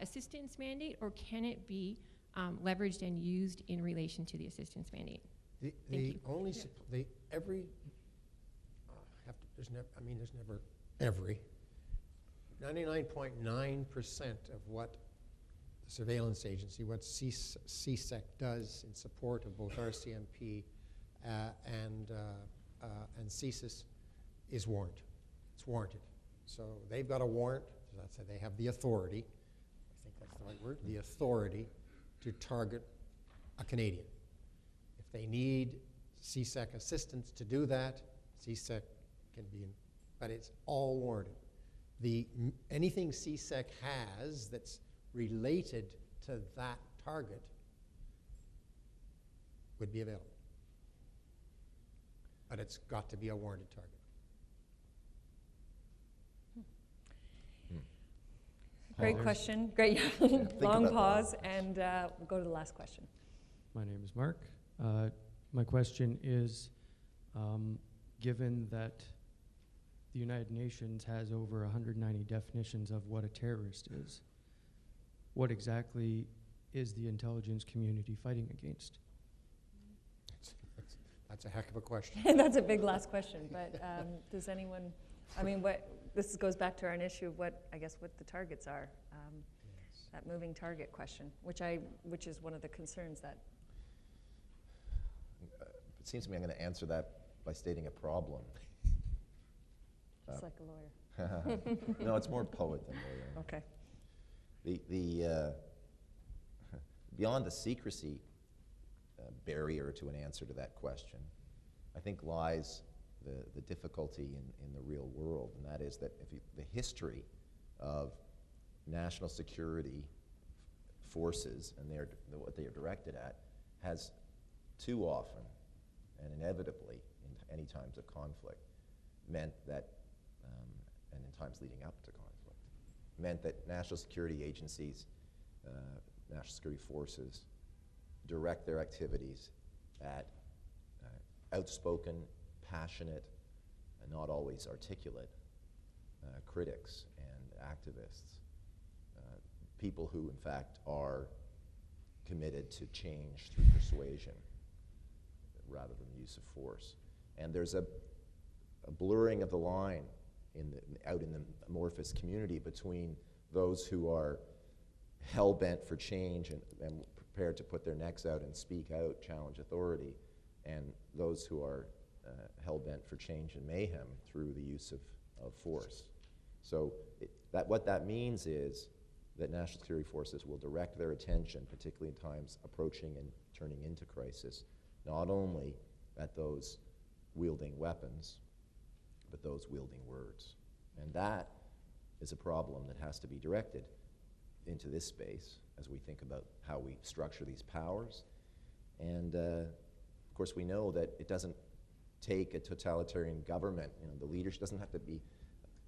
assistance mandate, or can it be leveraged and used in relation to the assistance mandate? The only there's never every 99.9% of what the surveillance agency, what CIC does in support of both RCMP and CSIS is warranted. It's warranted. So they've got a warrant. So that's they have the authority. I think that's the right word. The authority to target a Canadian. If they need CSEC assistance to do that, CSEC can be in, but it's all warranted. Anything CSEC has that's related to that target would be available. But it's got to be a warranted target. Great question. Great long pause, and we'll go to the last question. My name is Mark. My question is, given that the United Nations has over 190 definitions of what a terrorist is, what exactly is the intelligence community fighting against? That's a heck of a question. That's a big last question, but does anyone, I mean, this goes back to our issue of what the targets are, yes. That moving target question, which is one of the concerns that. It seems to me I'm going to answer that by stating a problem. Just like a lawyer. No, it's more poet than lawyer. Okay. The beyond the secrecy barrier to an answer to that question, I think lies the difficulty in the real world, and that is that the history of national security forces and what they are directed at has too often and inevitably in any times of conflict meant that, and in times leading up to conflict, meant that national security agencies, national security forces, direct their activities at outspoken, passionate, and not always articulate critics and activists, people who in fact are committed to change through persuasion rather than the use of force. And there's a blurring of the line out in the amorphous community between those who are hell-bent for change and prepared to put their necks out and speak out, challenge authority, and those who are hell-bent for change and mayhem through the use of force. So what that means is that national security forces will direct their attention, particularly in times approaching and turning into crisis, not only at those wielding weapons, but those wielding words. And that is a problem that has to be directed into this space as we think about how we structure these powers. And of course we know that it doesn't take a totalitarian government, the leadership doesn't have to be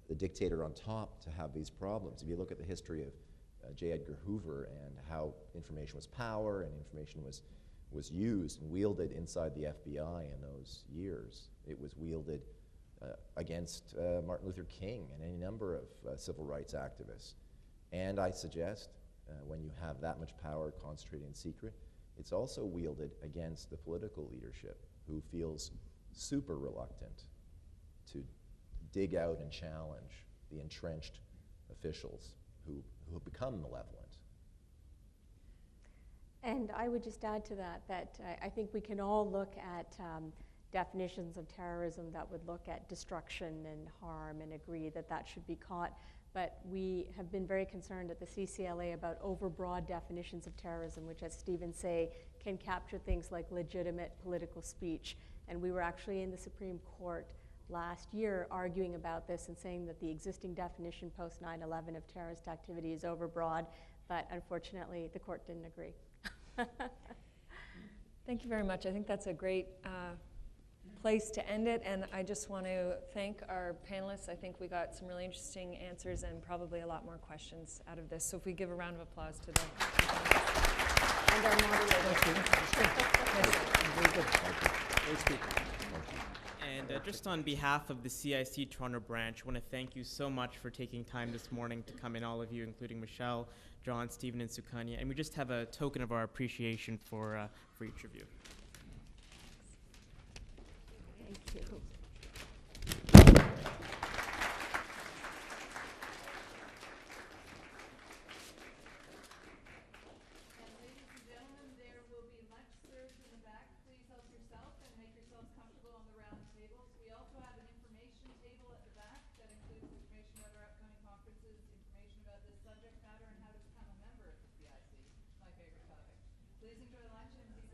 the dictator on top to have these problems. If you look at the history of J. Edgar Hoover and how information was power and information was used and wielded inside the FBI in those years, it was wielded against Martin Luther King and any number of civil rights activists. And I suggest when you have that much power concentrated in secret, it's also wielded against the political leadership who feels super reluctant to dig out and challenge the entrenched officials who have become malevolent. And I would just add to that I think we can all look at definitions of terrorism that would look at destruction and harm and agree that that should be caught. But we have been very concerned at the CCLA about overbroad definitions of terrorism, which, as Stephen say, can capture things like legitimate political speech. And we were actually in the Supreme Court last year arguing about this and saying that the existing definition post 9/11 of terrorist activity is overbroad, but unfortunately the court didn't agree. Thank you very much. I think that's a great place to end it, and I just want to thank our panelists. I think we got some really interesting answers and probably a lot more questions out of this. So if we give a round of applause to them. And our moderator. Very good. Great speaker. And just on behalf of the CIC Toronto branch, I want to thank you so much for taking time this morning to come in, all of you, including Michelle, John, Stephen, and Sukanya. And we just have a token of our appreciation for each of you. Thank you. Please enjoy lunch and be